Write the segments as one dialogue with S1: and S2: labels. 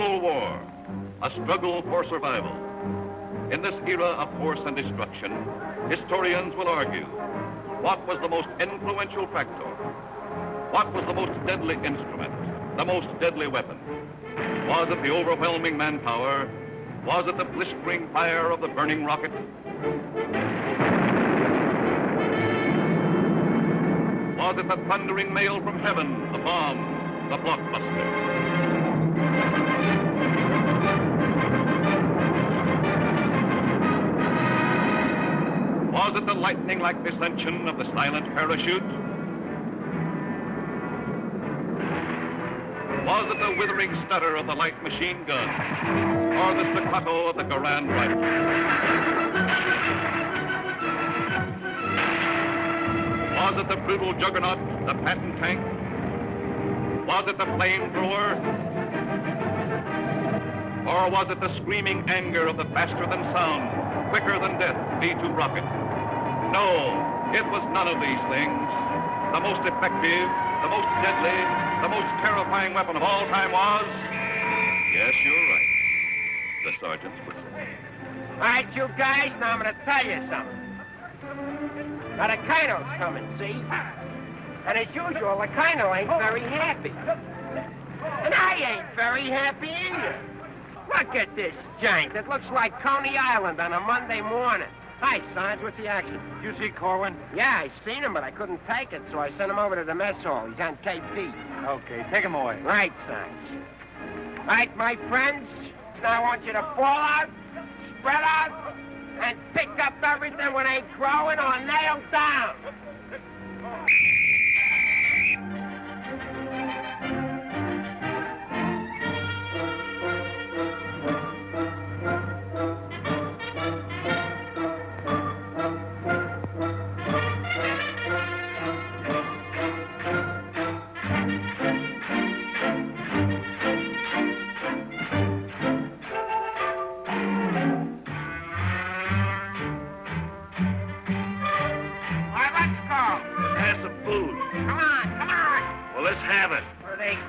S1: Civil War, a struggle for survival. In this era of force and destruction, historians will argue, what was the most influential factor? What was the most deadly instrument, the most deadly weapon? Was it the overwhelming manpower? Was it the blistering fire of the burning rocket? Was it the thundering mail from heaven, the bomb, the blockbuster? Was it the lightning-like descension of the silent parachute? Was it the withering stutter of the light machine gun? Or the staccato of the Garand rifle? Was it the brutal juggernaut, the Patton tank? Was it the flamethrower? Or was it the screaming anger of the faster-than-sound, quicker-than-death V-2 rocket? No, it was none of these things. The most effective, the most deadly, the most terrifying weapon of all time was... Yes, you're right. The sergeant's whistle.
S2: All right, you guys, now I'm going to tell you something. Now, the colonel's coming, see? And as usual, the colonel ain't very happy. And I ain't very happy either. Look at this giant. It looks like Coney Island on a Monday morning. Hi, Sarge, what's the action?
S3: You see Korwin?
S2: Yeah, I seen him, but I couldn't take it, so I sent him over to the mess hall. He's on KP.
S3: Okay, take him away.
S2: Right, Sarge. All right, my friends, now I want you to fall out, spread out, and pick up everything when ain't growing or nailed down.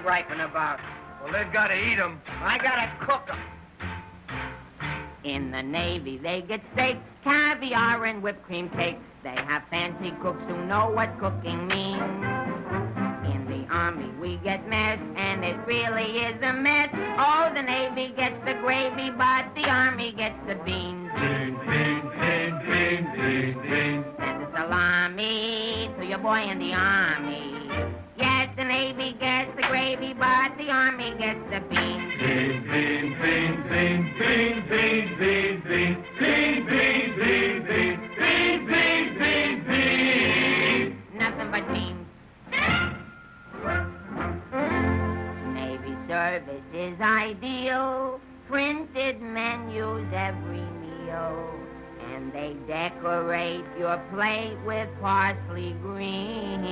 S2: Griping about?
S3: Well, they've got to eat them.
S2: I gotta cook them.
S4: In the Navy, they get steak, caviar, and whipped cream cake. They have fancy cooks who know what cooking means. In the Army, we get mess, and it really is a mess. Oh, the Navy gets the gravy, but the Army gets the beans.
S3: Beans, beans, beans, beans, beans, beans.
S4: Send the salami to your boy in the Army. Yes, the Navy gets the gravy, but the Army gets the beans.
S3: Beans, beans, beans, beans, beans, beans, beans, beans, beans, beans, beans, beans, beans, beans, beans.
S4: Nothing but beans. Navy service is ideal. Printed menus every meal. And they decorate your plate with parsley green.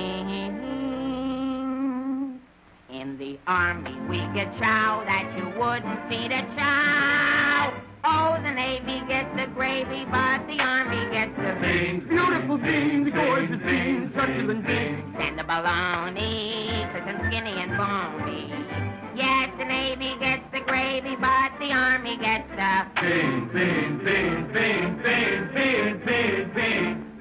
S4: In the Army, we get chow that you wouldn't feed a chow. Oh, the Navy gets the gravy, but the Army gets the beans.
S3: Beautiful beans, gorgeous beans, succulent beans.
S4: And the bologna, cause I'm skinny and bony. Yes, the Navy gets the gravy, but the Army gets the
S3: beans, beans, beans, beans, beans, beans, beans, beans,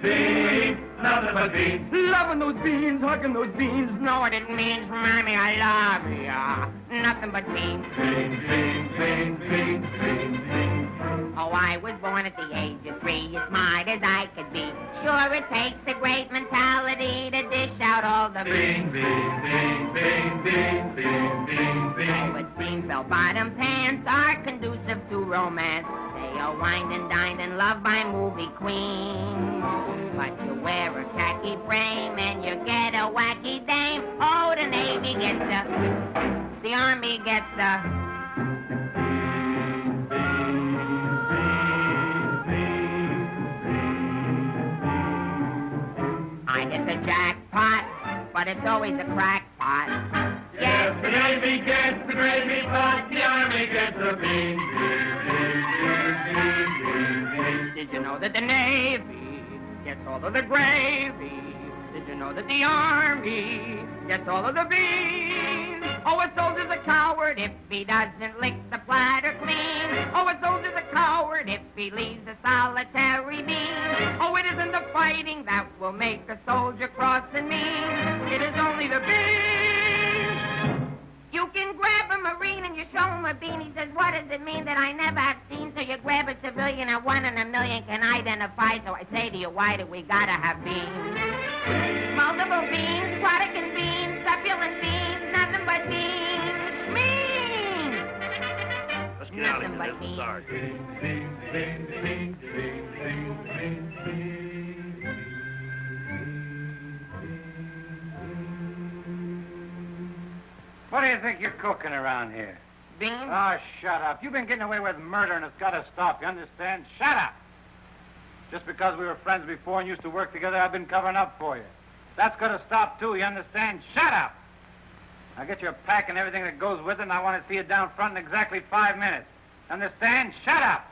S3: beans. Nothing but beans.
S2: Loving those beans, hugging those beans.
S4: Know what it means, Mommy, I love ya. Nothing but beans.
S3: Beans, beans, beans, beans, beans, beans.
S4: Oh, I was born at the age of 3, as smart as I could be. Sure, it takes a great mentality to dish out all the
S3: beans. Beans, beans, beans, beans, beans, beans, beans.
S4: Oh, it seems bell-bottom pants are conducive to romance. They are wined and dined and loved by movie queens. But you wear a khaki frame and you get a wacky dame. Oh, the Navy gets the Army gets the... I hit the jackpot, but it's always a crackpot.
S3: Yes, the Navy gets the gravy, but the Army gets the beans.
S4: Did you know that the Navy gets all of the gravy? Did you know that the Army gets all of the beans? Oh, a soldier's a coward if he doesn't lick the platter clean. Oh, a soldier's a coward if he leaves a solitary bean. Oh, it isn't the fighting that will make a soldier cross and mean. It is only the bean. You can grab a Marine and you show him a bean. He says, what does it mean that I never have seen? So you grab a civilian and 1 in a million can identify. So I say to you, why do we gotta have beans? Multiple beans, Protagonists beans, succulent beans, nothing but beans. Beans!
S5: Let's get out of
S4: Nothing
S5: here.
S4: but
S5: This is
S4: beans.
S5: ours.
S6: What do you think you're cooking around here?
S4: Beans?
S6: Oh, shut up. You've been getting away with murder, and it's got to stop. You understand? Shut up. Just because we were friends before and used to work together, I've been covering up for you. That's got to stop, too. You understand? Shut up. Now get your pack and everything that goes with it, and I want to see you down front in exactly 5 minutes. Understand? Shut up.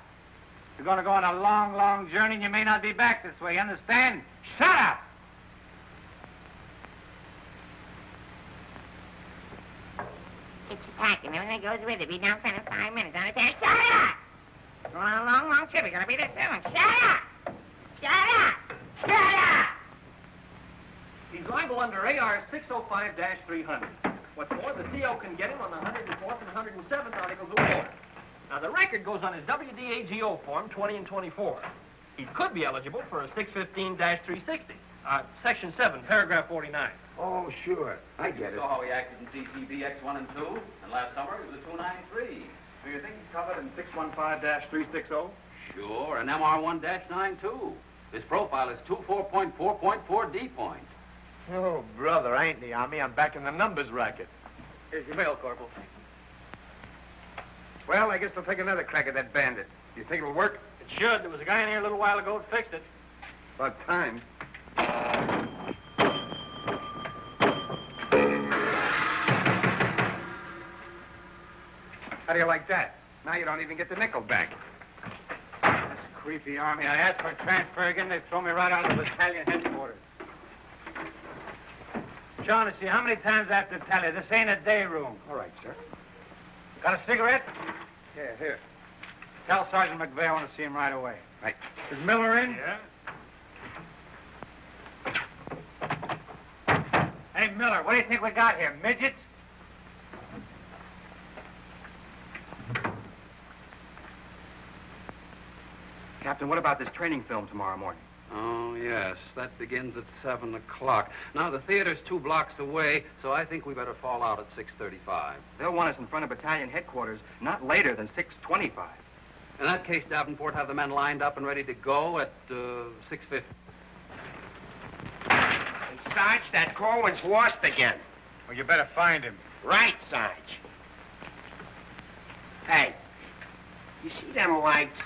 S6: You're going to go on a long, long journey, and you may not be back this way. You understand? Shut up.
S4: It's your pack and everything that goes with it. Be down front in 5 minutes. Understand? Shut up! We're on a long, long trip. You're gonna be there soon. Shut up! Shut up! Shut up!
S7: He's liable under AR 605-300. What's more, the CO can get him on the 104th and 107th Articles of War. Now, the record goes on his WDAGO form 20 and 24. He could be eligible for a 615-360. Section 7, paragraph 49.
S8: Oh, sure. I get it.
S9: You saw how he acted in CCB X1 and 2, and last summer he was a 293.
S8: Do you think he's covered in 615-360?
S9: Sure, and MR1-92. His profile is 24.4.4 D point.
S5: Oh, brother, I ain't in the Army. I'm back in the numbers racket.
S7: Here's your mail, Corporal.
S8: Well, I guess we'll take another crack at that bandit. Do you think it'll work?
S7: It should. There was a guy in here a little while ago that fixed it.
S8: About time. How do you like that? Now you don't even get the nickel back.
S6: That's creepy, Army. I asked for a transfer again. They throw me right out of the battalion headquarters. Shaughnessy, how many times I have to tell you? This ain't a day room.
S8: All right, sir.
S6: Got a cigarette?
S8: Yeah, here.
S6: Tell Sergeant McVey I want to see him right away.
S8: Right.
S6: Is Miller in?
S5: Yeah?
S6: Hey, Miller, what do you think we got here? Midgets?
S8: Captain, what about this training film tomorrow morning?
S9: Oh, yes, that begins at 7 o'clock. Now, the theater's 2 blocks away, so I think we better fall out at 6:35.
S8: They'll want us in front of battalion headquarters not later than 6:25.
S9: In that case, Davenport, have the men lined up and ready to go at 6:50.
S2: Hey, Sarge, that Korwin's lost again.
S6: Well, you better find him.
S2: Right, Sarge. Hey, you see them lights?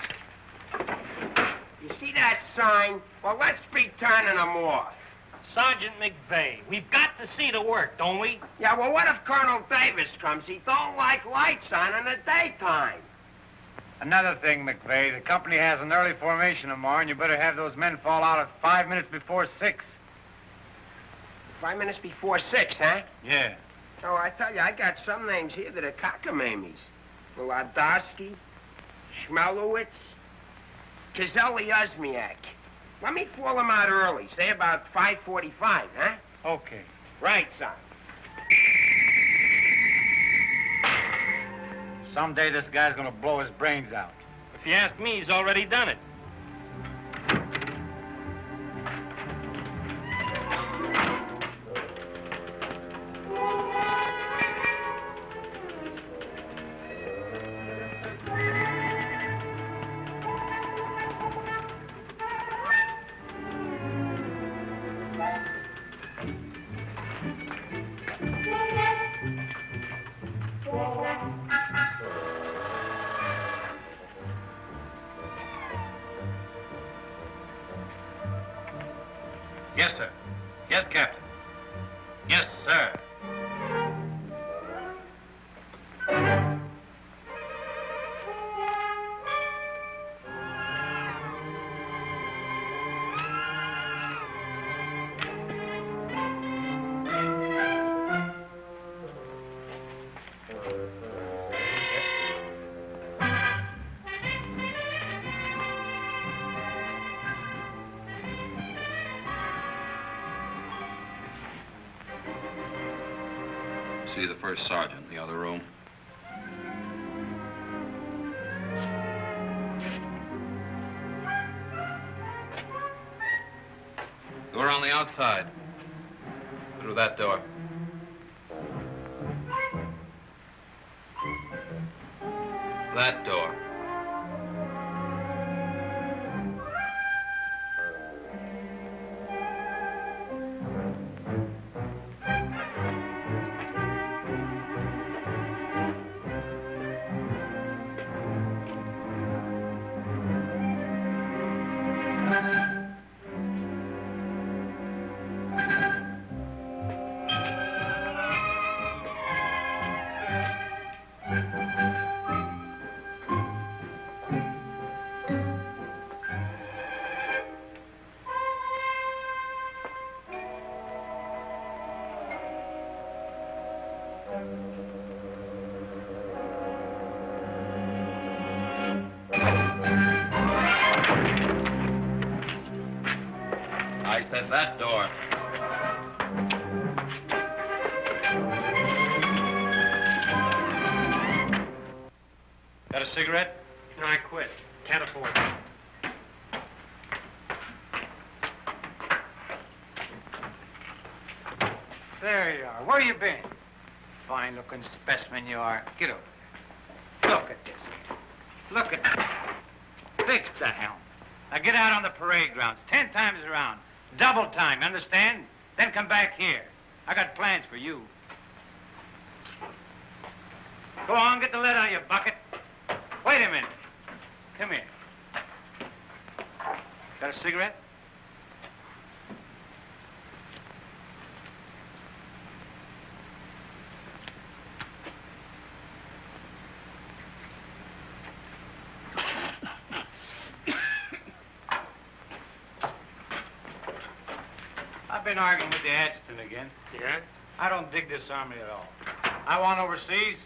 S2: You see that sign? Well, let's be turning them off.
S7: Sergeant McVey, we've got to see the work, don't we?
S2: Yeah, well, what if Colonel Davis comes? He don't like lights on in the daytime.
S6: Another thing, McVey, the company has an early formation tomorrow, and you better have those men fall out at 5 minutes before 6.
S2: 5 minutes before 6, huh?
S6: Yeah.
S2: Oh, I tell you, I got some names here that are cockamammies. Wladowski, Schmelowitz, Kazeli Osmiak. Let me fall them out early, say about 5:45, huh?
S6: Okay.
S2: Right, son.
S6: Someday this guy's gonna blow his brains out.
S7: If you ask me, he's already done it.
S6: Yes, sir. Yes, Captain. Yes, sir.
S9: see the first sergeant in the other room. Door on the outside. Through that door. That door. I said that door.
S6: Got a cigarette?
S7: No, I quit. Can't afford it.
S6: There you are. Where you been? Fine-looking specimen you are. Get over here. Look at this. Look at that. Fix the helm. Now get out on the parade grounds 10 times around. Double time, you understand? Then come back here. I got plans for you. Go on, get the lead out of your bucket. Wait a minute. Come here. Got a cigarette? I've been arguing with the adjutant again.
S7: Yeah?
S6: I don't dig this army at all. I want overseas,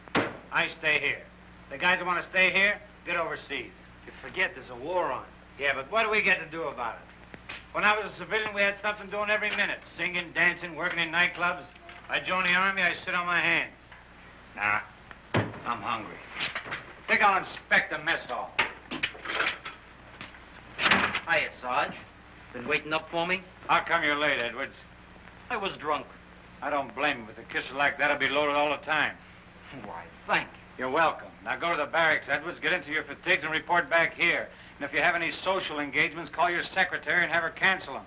S6: I stay here. The guys that want to stay here, get overseas.
S7: You forget there's a war on.
S6: Yeah, but what do we get to do about it? When I was a civilian, we had something doing every minute. Singing, dancing, working in nightclubs. I joined the army, I sit on my hands. Nah, I'm hungry. Think I'll inspect the mess hall.
S8: Hiya, Sarge. Been waiting up for me?
S6: How come you're late, Edwards?
S8: I was drunk.
S6: I don't blame you. With a kisser like that, I'll be loaded all the time.
S8: Why, thank you.
S6: You're welcome. Now go to the barracks, Edwards, get into your fatigues and report back here. And if you have any social engagements, call your secretary and have her cancel them.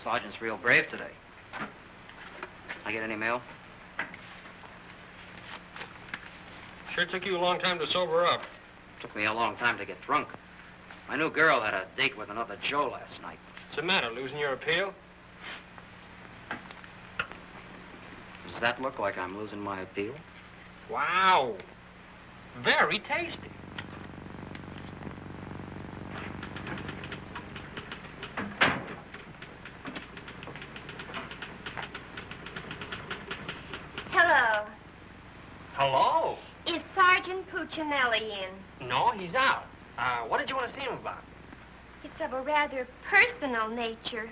S8: Sergeant's real brave today. I get any mail?
S7: Sure took you a long time to sober up.
S8: Took me a long time to get drunk. My new girl had a date with another Joe last night.
S7: What's the matter, losing your appeal?
S8: Does that look like I'm losing my appeal?
S7: Wow. Very tasty.
S10: Hello.
S7: Hello.
S10: Is Sergeant Puccinelli in?
S7: No, he's out. What did you want to see him about?
S10: It's of a rather personal nature.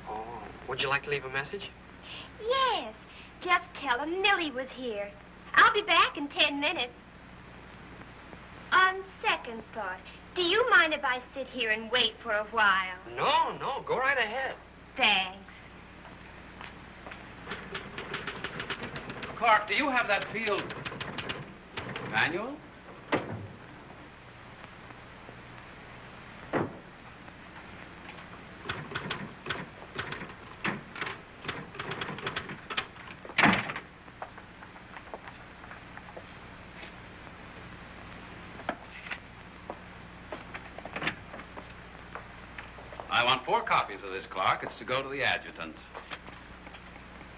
S7: Oh, would you like to leave a message?
S10: Yes. Just tell him Millie was here. I'll be back in 10 minutes. On second thought, do you mind if I sit here and wait for a while?
S7: No, go right ahead.
S10: Thanks.
S9: Clark, do you have that field manual? I want 4 copies of this, Clark. It's to go to the adjutant.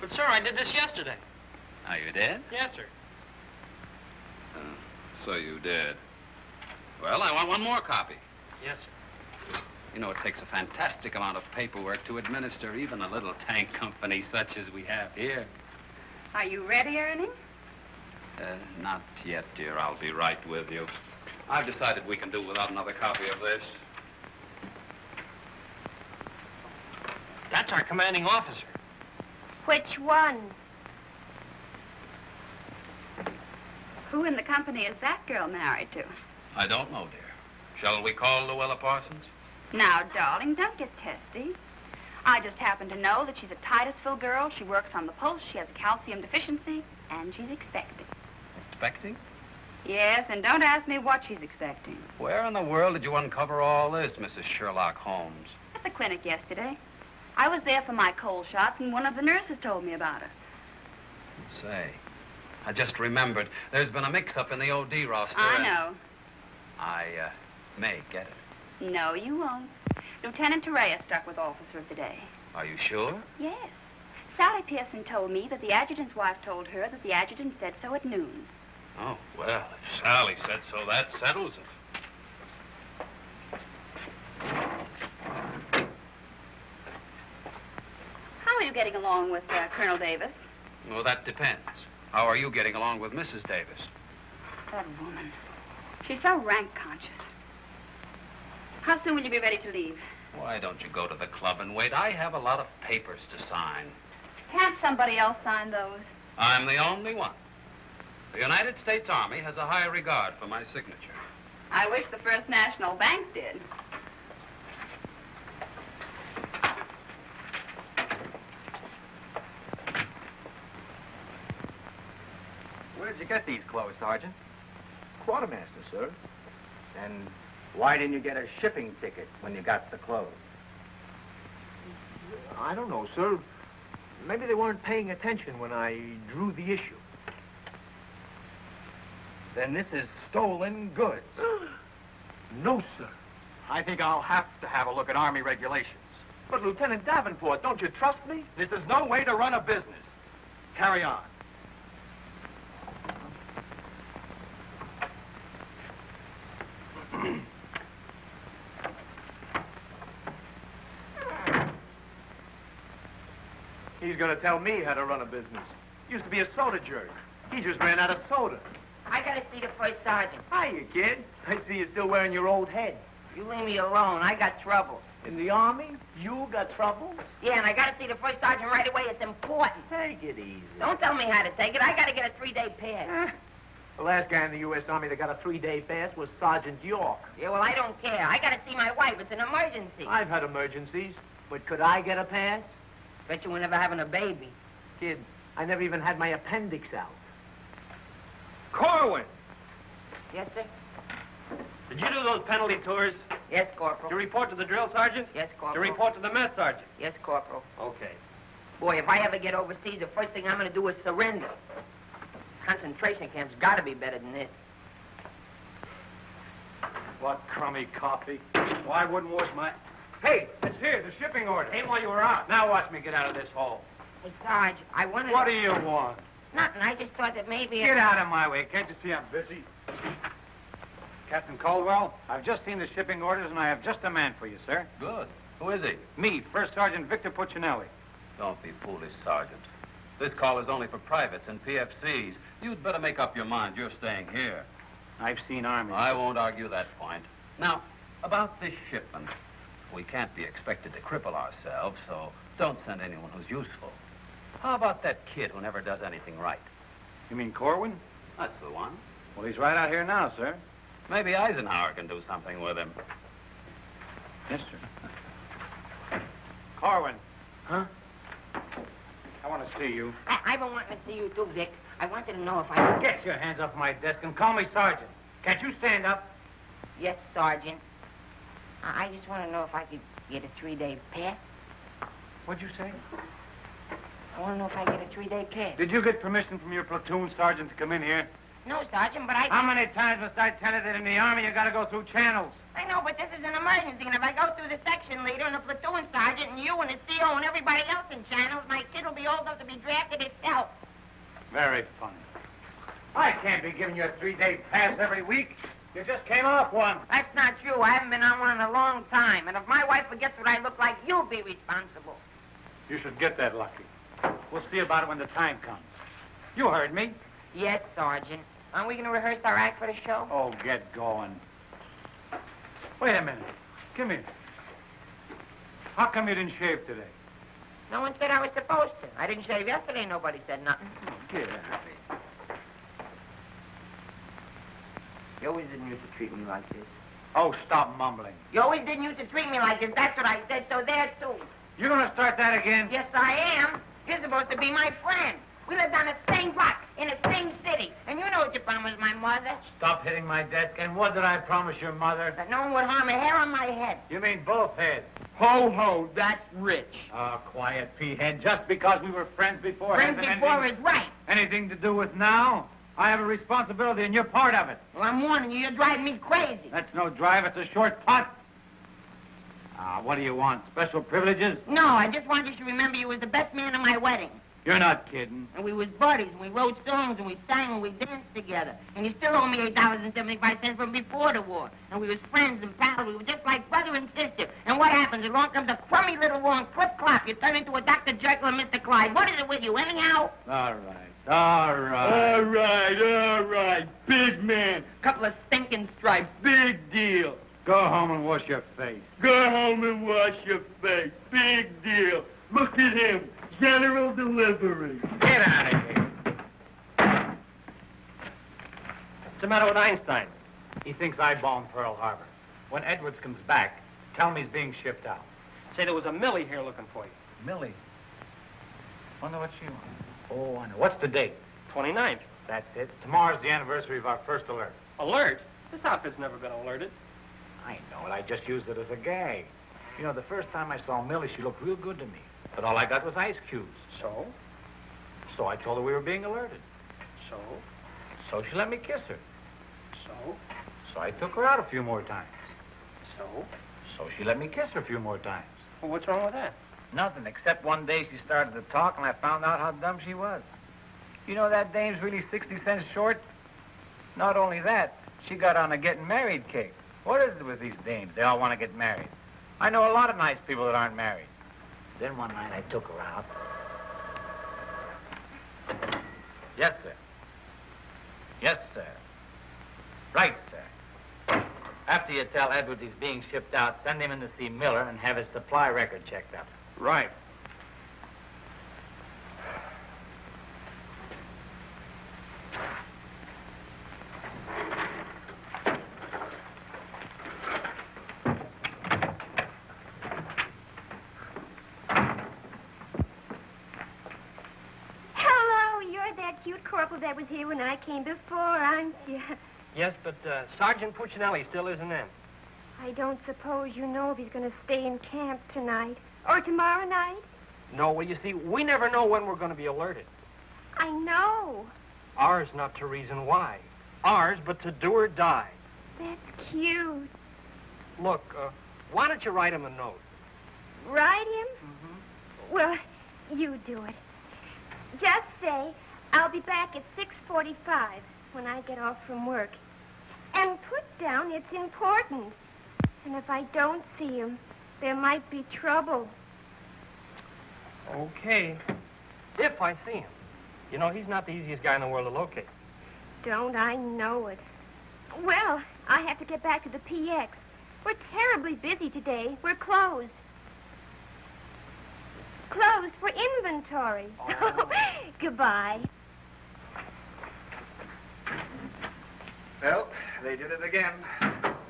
S7: But, sir, I did this yesterday.
S9: Oh, you did?
S7: Yes, sir.
S9: So you did. Well, I want 1 more copy.
S7: Yes, sir.
S9: You know, it takes a fantastic amount of paperwork to administer even a little tank company such as we have here.
S11: Are you ready, Ernie?
S9: Not yet, dear. I'll be right with you. I've decided we can do without another copy of this.
S7: That's our commanding officer.
S10: Which one?
S11: Who in the company is that girl married to?
S9: I don't know, dear. Shall we call Luella Parsons?
S11: Now, darling, don't get testy. I just happen to know that she's a Titusville girl. She works on the pulse. She has a calcium deficiency, and she's expecting.
S9: Expecting?
S11: Yes, and don't ask me what she's expecting.
S9: Where in the world did you uncover all this, Mrs. Sherlock Holmes?
S11: At the clinic yesterday. I was there for my cold shots, and one of the nurses told me about her.
S9: Say, I just remembered. There's been a mix-up in the OD roster.
S11: I know.
S9: I may get it.
S11: No, you won't. Lieutenant Torreya stuck with Officer of the Day.
S9: Are you sure?
S11: Yes. Sally Pearson told me that the adjutant's wife told her that the adjutant said so at noon.
S9: Oh, well, if Sally said so, that settles it.
S11: How are you getting along with Colonel Davis?
S9: Well, that depends. How are you getting along with Mrs. Davis?
S11: That woman. She's so rank conscious. How soon will you be ready to leave?
S9: Why don't you go to the club and wait? I have a lot of papers to sign.
S11: Can't somebody else sign those?
S9: I'm the only one. The United States Army has a high regard for my signature.
S11: I wish the First National Bank did.
S7: Where did you get these clothes, Sergeant?
S5: Quartermaster, sir.
S7: And why didn't you get a shipping ticket when you got the clothes?
S5: I don't know, sir. Maybe they weren't paying attention when I drew the issue.
S7: Then this is stolen goods.
S5: No, sir.
S7: I think I'll have to have a look at Army regulations.
S5: But, Lieutenant Davenport, don't you trust me?
S7: This is no way to run a business. Carry on.
S5: He's going to tell me how to run a business. Used to be a soda jerk. He just ran out of soda.
S4: I gotta see the first sergeant.
S5: Hiya, kid. I see you're still wearing your old head.
S4: You leave me alone. I got trouble.
S5: In the Army? You got trouble?
S4: Yeah, and I gotta see the first sergeant right away. It's important.
S5: Take it easy.
S4: Don't tell me how to take it. I gotta get a 3-day pass.
S5: The last guy in the U.S. Army that got a 3-day pass was Sergeant York.
S4: Yeah, well, I don't care. I gotta see my wife. It's an emergency.
S5: I've had emergencies, but could I get a pass?
S4: Bet you were never having a baby.
S5: Kid, I never even had my appendix out.
S7: Korwin!
S4: Yes, sir?
S7: Did you do those penalty tours?
S4: Yes, Corporal.
S7: To report to the drill sergeant?
S4: Yes,
S7: To
S4: Corporal.
S7: report to the mess sergeant?
S4: Yes, Corporal.
S7: Okay.
S4: Boy, if I ever get overseas, the first thing I'm gonna do is surrender. Concentration camp's gotta be better than this.
S6: What crummy coffee. Well, I wouldn't wash my... Hey, it's here, the shipping order. Ain't while you were out. Now watch me get out of this hole.
S4: Hey, Sarge, I wanted
S6: What
S4: to...
S6: do you want?
S4: Nothing. I just thought that maybe...
S6: Get out of my way. Can't you see I'm busy? Captain Caldwell, I've just seen the shipping orders, and I have just a man for you, sir.
S9: Good. Who is he?
S6: Me, First Sergeant Vic Puccinelli.
S9: Don't be foolish, Sergeant. This call is only for privates and PFCs. You'd better make up your mind. You're staying here.
S6: I've seen Army.
S9: I won't argue that point. Now, about this shipment. We can't be expected to cripple ourselves, so don't send anyone who's useful. How about that kid who never does anything right?
S6: You mean Korwin?
S9: That's the one.
S6: Well, he's right out here now, sir.
S9: Maybe Eisenhower can do something with him.
S6: Yes, sir. Korwin.
S5: Huh?
S6: I want to see you.
S4: I've been wanting to see you too, Dick. I wanted to know if I...
S6: Get your hands off my desk and call me Sergeant. Can't you stand up?
S4: Yes, Sergeant. I just want to know if I could get a 3-day pass.
S6: What'd you say?
S4: I want to know if I get a 3-day pass.
S6: Did you get permission from your platoon sergeant to come in here?
S4: No, Sergeant, but I...
S6: How many times must I tell you that in the Army you gotta go through channels?
S4: I know, but this is an emergency, and if I go through the section leader and the platoon sergeant and you and the CO and everybody else in channels, my kid will be old enough to be drafted itself.
S6: Very funny. I can't be giving you a 3-day pass every week. You just came off one.
S4: That's not true. I haven't been on one in a long time, and if my wife forgets what I look like, you'll be responsible.
S6: You should get that lucky. We'll see about it when the time comes. You heard me.
S4: Yes, Sergeant. Aren't we going to rehearse our act for the show?
S6: Oh, get going. Wait a minute. Come here. How come you didn't shave today?
S4: No one said I was supposed to. I didn't shave yesterday. Nobody said nothing.
S6: Get out of here.
S2: You always didn't used to treat me like this.
S6: Oh, stop mumbling.
S4: You always didn't used to treat me like this. That's what I said, so there, too.
S6: You gonna start that again?
S4: Yes, I am. You're supposed to be my friend. We lived on the same block, in the same city. And you know what you promised my mother.
S6: Stop hitting my desk. And what did I promise your mother?
S4: That no one would harm a hair on my head.
S6: You mean both heads?
S2: Ho, ho, that's rich.
S6: Oh, quiet, P-head. Just because we were friends before...
S4: Friends before is right.
S6: Anything to do with now? I have a responsibility, and you're part of it.
S4: Well, I'm warning you, you're driving me crazy.
S6: That's no drive. It's a short putt. What do you want? Special privileges?
S4: No, I just want you to remember you was the best man at my wedding.
S6: You're not kidding.
S4: And we was buddies, and we wrote songs, and we sang, and we danced together. And you still owe me $8.75 from before the war. And we was friends and pals. We were just like brother and sister. And what happens? Along comes a crummy little wrong clip-clop. You turn into a Dr. Jekyll and Mr. Clyde. What is it with you, anyhow?
S6: All right.
S2: Big man. Couple of stinking stripes. Big deal.
S6: Go home and wash your face.
S2: Go home and wash your face. Big deal. Look at him. General delivery.
S6: Get out of here.
S7: What's the matter with Einstein?
S6: He thinks I bombed Pearl Harbor. When Edwards comes back, tell him he's being shipped out.
S7: Say there was a Millie here looking for you.
S6: Millie? Wonder what she wants. Oh, I know. What's the date?
S7: 29th.
S6: That's it. Tomorrow's the anniversary of our first alert.
S7: Alert? This outfit's never been alerted.
S6: I know it. I just used it as a gag. You know, the first time I saw Millie, she looked real good to me. But all I got was ice cubes.
S7: So?
S6: So I told her we were being alerted.
S7: So?
S6: So she let me kiss her.
S7: So?
S6: So I took her out a few more times.
S7: So?
S6: So she let me kiss her a few more times.
S7: Well, what's wrong with that?
S6: Nothing, except one day she started to talk and I found out how dumb she was. You know that dame's really 60 cents short? Not only that, she got on a getting married kick. What is it with these dames? They all want to get married. I know a lot of nice people that aren't married. Then one night I took her out. Yes, sir. Yes, sir. Right, sir. After you tell Edwards he's being shipped out, send him in to see Miller and have his supply record checked out.
S7: Right.
S10: That was here when I came before, aren't you?
S7: Yes, but Sergeant Puccinelli still isn't in.
S10: I don't suppose you know if he's going to stay in camp tonight or tomorrow night?
S7: No, well, you see, we never know when we're going to be alerted.
S10: I know.
S7: Ours not to reason why. Ours, but to do or die.
S10: That's cute.
S7: Look, why don't you write him a note?
S10: Write him? Mm-hmm. Well, you do it. Just say, I'll be back at 6:45 when I get off from work. And put down it's important. And if I don't see him, there might be trouble.
S7: Okay. If I see him. You know, he's not the easiest guy in the world to locate.
S10: Don't I know it? Well, I have to get back to the PX. We're terribly busy today. We're closed. Closed for inventory. Oh. Goodbye.
S5: Well, they did it again.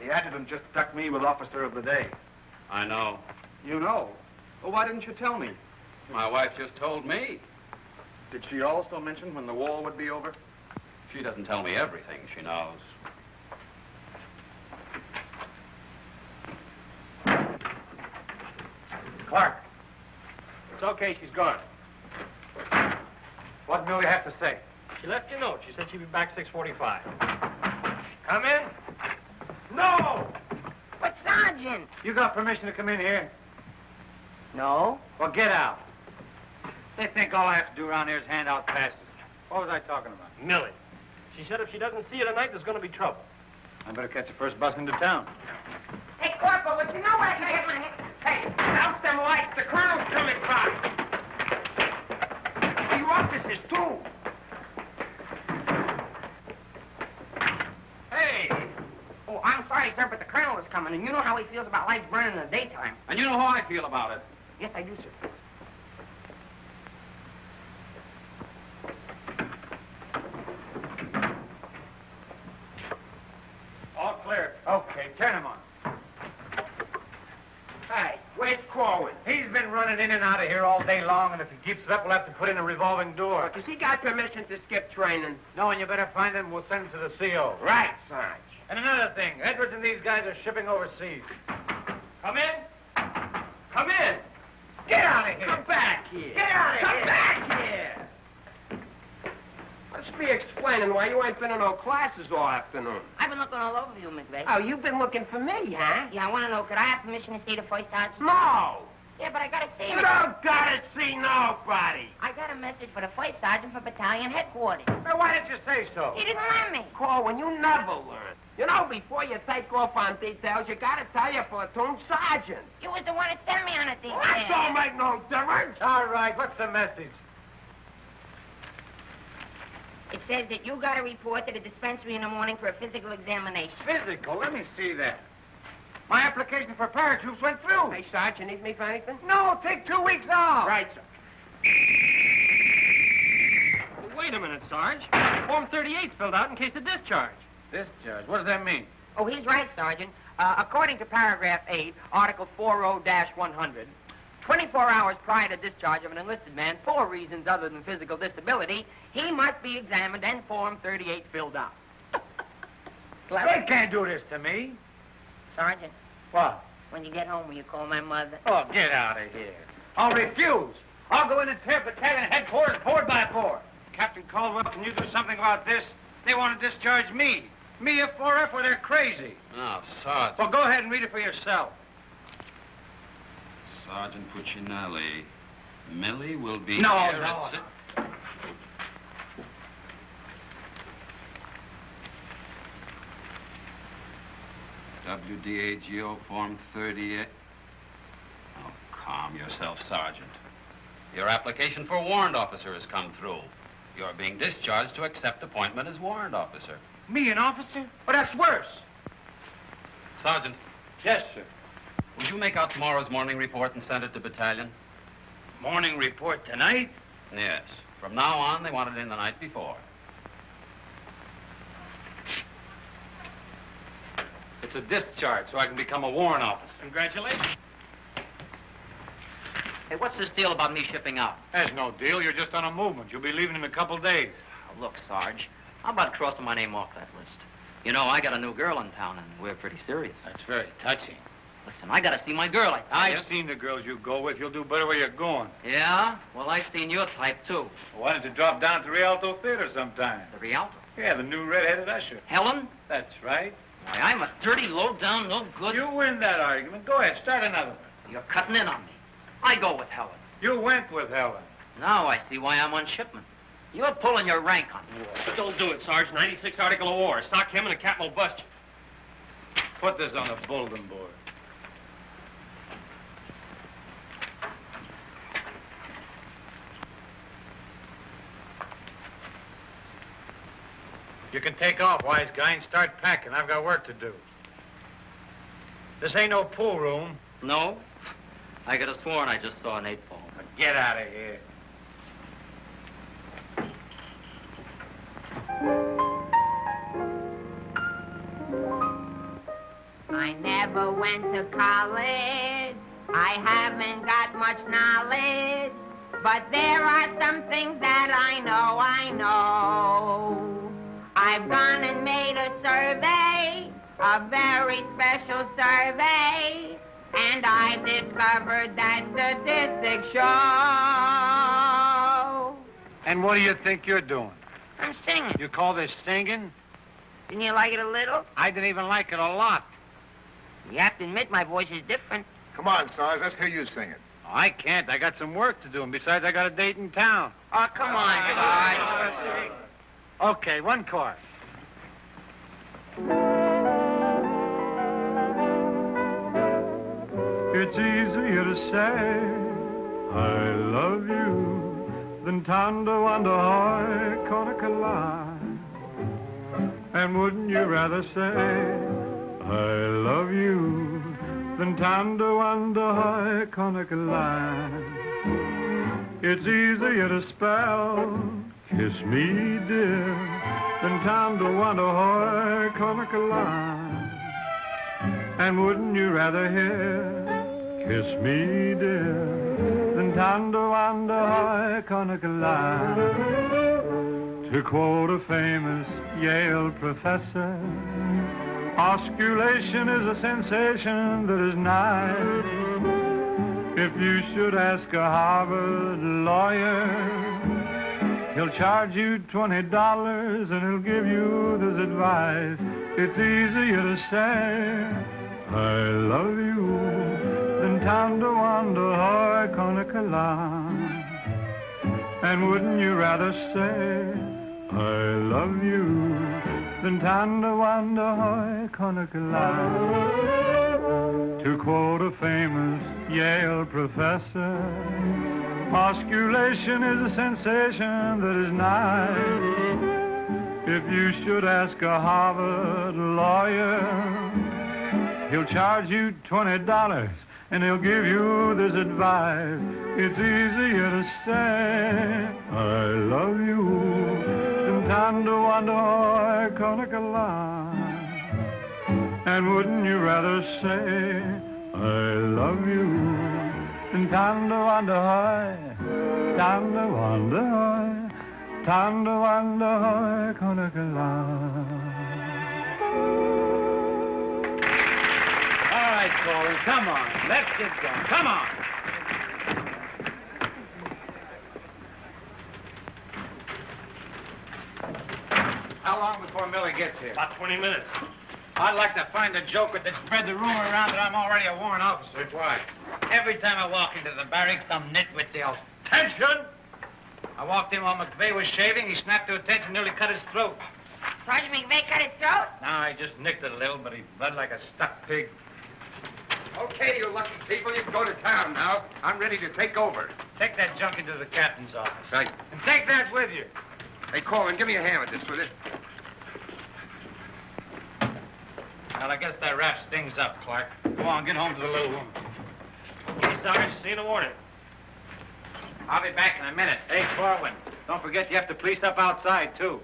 S5: The adjutant just stuck me with Officer of the Day.
S9: I know.
S5: You know? Well, why didn't you tell me?
S9: My wife just told me.
S5: Did she also mention when the war would be over?
S9: She doesn't tell me everything she knows.
S6: Clark.
S7: It's okay, she's gone.
S6: What did Millie have to say?
S7: She left you a note. She said she'd be back 6:45. Come in. No!
S4: But, Sergeant!
S6: You got permission to come in here?
S2: No?
S6: Well, get out. They think all I have to do around here is hand out passes. What was I talking about?
S7: Millie. She said if she doesn't see you tonight, there's going to be trouble.
S6: I better catch the first bus into town.
S4: Hey, Corporal, would you know where I can get my hand?
S2: Hey, out them lights. The colonel's coming by. You officers, too.
S4: Hey! Oh, I'm sorry, sir, but the colonel is coming, and you know how he feels about lights burning in the daytime.
S9: And you know how I feel about it.
S4: Yes, I do, sir.
S6: running in and out of here all day long, and if he keeps it up, we'll have to put in a revolving door.
S2: Does he got permission to skip training?
S6: No, and you better find him. We'll send him to the CO.
S2: Right, Sarge.
S6: And another thing, Edwards and these guys are shipping overseas.
S7: Come in. Come in.
S2: Get out of here. Come back here.
S7: Get out of here.
S2: Come back here. Let's be explaining why you ain't been in no classes all afternoon.
S4: I've been looking all over you, McVey.
S2: Oh, you've been looking for me, huh?
S4: Yeah, I want to know, could I have permission to see the First Sergeant?
S2: No.
S4: Yeah, but I got to see him.
S2: You don't gotta see nobody.
S4: I got a message for the First Sergeant for battalion headquarters.
S6: Now, why didn't you say so?
S4: He didn't let me.
S2: Korwin, you never learn. You know, before you take off on details, you gotta tell your platoon sergeant.
S4: You was the one that sent me on a detail.
S2: That don't make no difference.
S6: All right, what's the message?
S4: It says that you got to report to the dispensary in the morning for a physical examination.
S6: Physical? Let me see that. My application for paratroops went through.
S2: Hey, Sarge, you need me for anything?
S6: No, take 2 weeks off.
S2: Right, sir.
S7: Well, wait a minute, Sarge. Form 38's filled out in case of discharge.
S6: Discharge? What does that mean?
S12: Oh, he's right, Sergeant. According to paragraph 8, Article 40-100, 24 hours prior to discharge of an enlisted man for reasons other than physical disability, he must be examined and Form 38 filled out.
S6: They can't do this to me.
S4: Sergeant,
S6: What?
S4: when you get home, will you call my mother?
S6: Oh, get out of here. I'll refuse. I'll go in and tear battalion headquarters board by board. Captain Caldwell, can you do something about this? They want to discharge me. Me, a 4F, where they're crazy.
S9: Now, Sergeant.
S6: Well, go ahead and read it for yourself.
S9: Sergeant Puccinelli. Millie will be
S6: No,
S9: here
S6: no.
S9: at six. WDAGO Form 38. Oh, calm yourself, Sergeant. Your application for warrant officer has come through. You're being discharged to accept appointment as warrant officer.
S6: Me, an officer? Oh, that's worse.
S9: Sergeant,
S6: Yes, sir.
S9: would you make out tomorrow's morning report and send it to battalion?
S6: Morning report tonight?
S9: Yes. From now on, they want it in the night before.
S6: It's a discharge, so I can become a warrant officer.
S7: Congratulations.
S8: Hey, what's this deal about me shipping out?
S6: There's no deal. You're just on a movement. You'll be leaving in a couple days.
S8: Oh, look, Sarge, how about crossing my name off that list? You know, I got a new girl in town, and we're pretty serious.
S6: That's very touching.
S8: Listen, I gotta see my girl, I tell you.
S6: I've seen the girls you go with. You'll do better where you're going.
S8: Yeah? Well, I've seen your type, too.
S6: Well, why don't you drop down to the Rialto Theater sometime?
S8: The Rialto.
S6: Yeah, the new red-headed usher.
S8: Helen?
S6: That's right.
S8: Why, I'm a dirty, low-down, no good...
S6: You win that argument. Go ahead, start another one.
S8: You're cutting in on me. I go with Helen.
S6: You went with Helen.
S8: Now I see why I'm on shipment. You're pulling your rank on me.
S7: Don't do it, Sarge. 96 Article of War. Stock him and the captain will bust you.
S6: Put this on the bulletin board. You can take off, wise guy, and start packing. I've got work to do. This ain't no pool room.
S8: No? I could have sworn I just saw an 8-ball.
S6: Now get out of here.
S4: I never went to college. I haven't got much knowledge. But there are some things that I know. I've gone and made a survey, a very special survey, and I've discovered that statistics show.
S6: And what do you think you're doing?
S4: I'm singing.
S6: You call this singing?
S4: Didn't you like it a little?
S6: I didn't even like it a lot.
S4: You have to admit my voice is different.
S13: Come on, Sarge, let's hear you sing it.
S6: I can't. I got some work to do, and besides, I got a date in town.
S4: Oh, come on, Sarge.
S6: Okay, one chord.
S3: It's easier to say I love you than Tondo under high Coca-Cola. And wouldn't you rather say I love you than Tondo under high Coca-Cola? It's easier to spell kiss me dear than Tondo under high Coca-Cola. And wouldn't you rather hear kiss me dear
S14: tando ando conacalan. To quote a famous Yale professor, osculation is a sensation that is nice. If you should ask a Harvard lawyer, he'll charge you $20 and he'll give you this advice. It's easier to say, I love you, than tando ando conacalan. And wouldn't you rather say, I love you, than tando ando conacalan? To quote a famous Yale professor, osculation is a sensation that is nice. If you should ask a Harvard lawyer, he'll charge you $20 and he'll give you this advice. It's easier to say, I love you, than tando ando conacalan. And wouldn't you rather say, I love you, than tando ando conacalan.
S6: All right, Korwin, come on. Let's get going. Come on. How long before Miller gets here?
S7: About 20 minutes.
S6: I'd like to find a joker that spread the rumor around that I'm already a warrant officer.
S7: Why?
S6: Every time I walk into the barracks, some nitwit yells, "Attention!" I walked in while McVey was shaving. He snapped to attention, nearly cut his throat.
S4: Sergeant McVey cut his throat?
S6: No, I just nicked it a little, but he bled like a stuck pig.
S2: Okay, you lucky people, you can go to town now. I'm ready to take over.
S6: Take that junk into the captain's office.
S2: Right.
S6: And take that with you.
S2: Hey, Korwin, give me a hand with this, will you?
S6: Well, I guess that wraps things up, Clark. Go on, get home to the little woman.
S7: Okay, Sarge, see you in the morning.
S6: I'll be back in a minute. Hey, Korwin, don't forget you have to police up outside, too.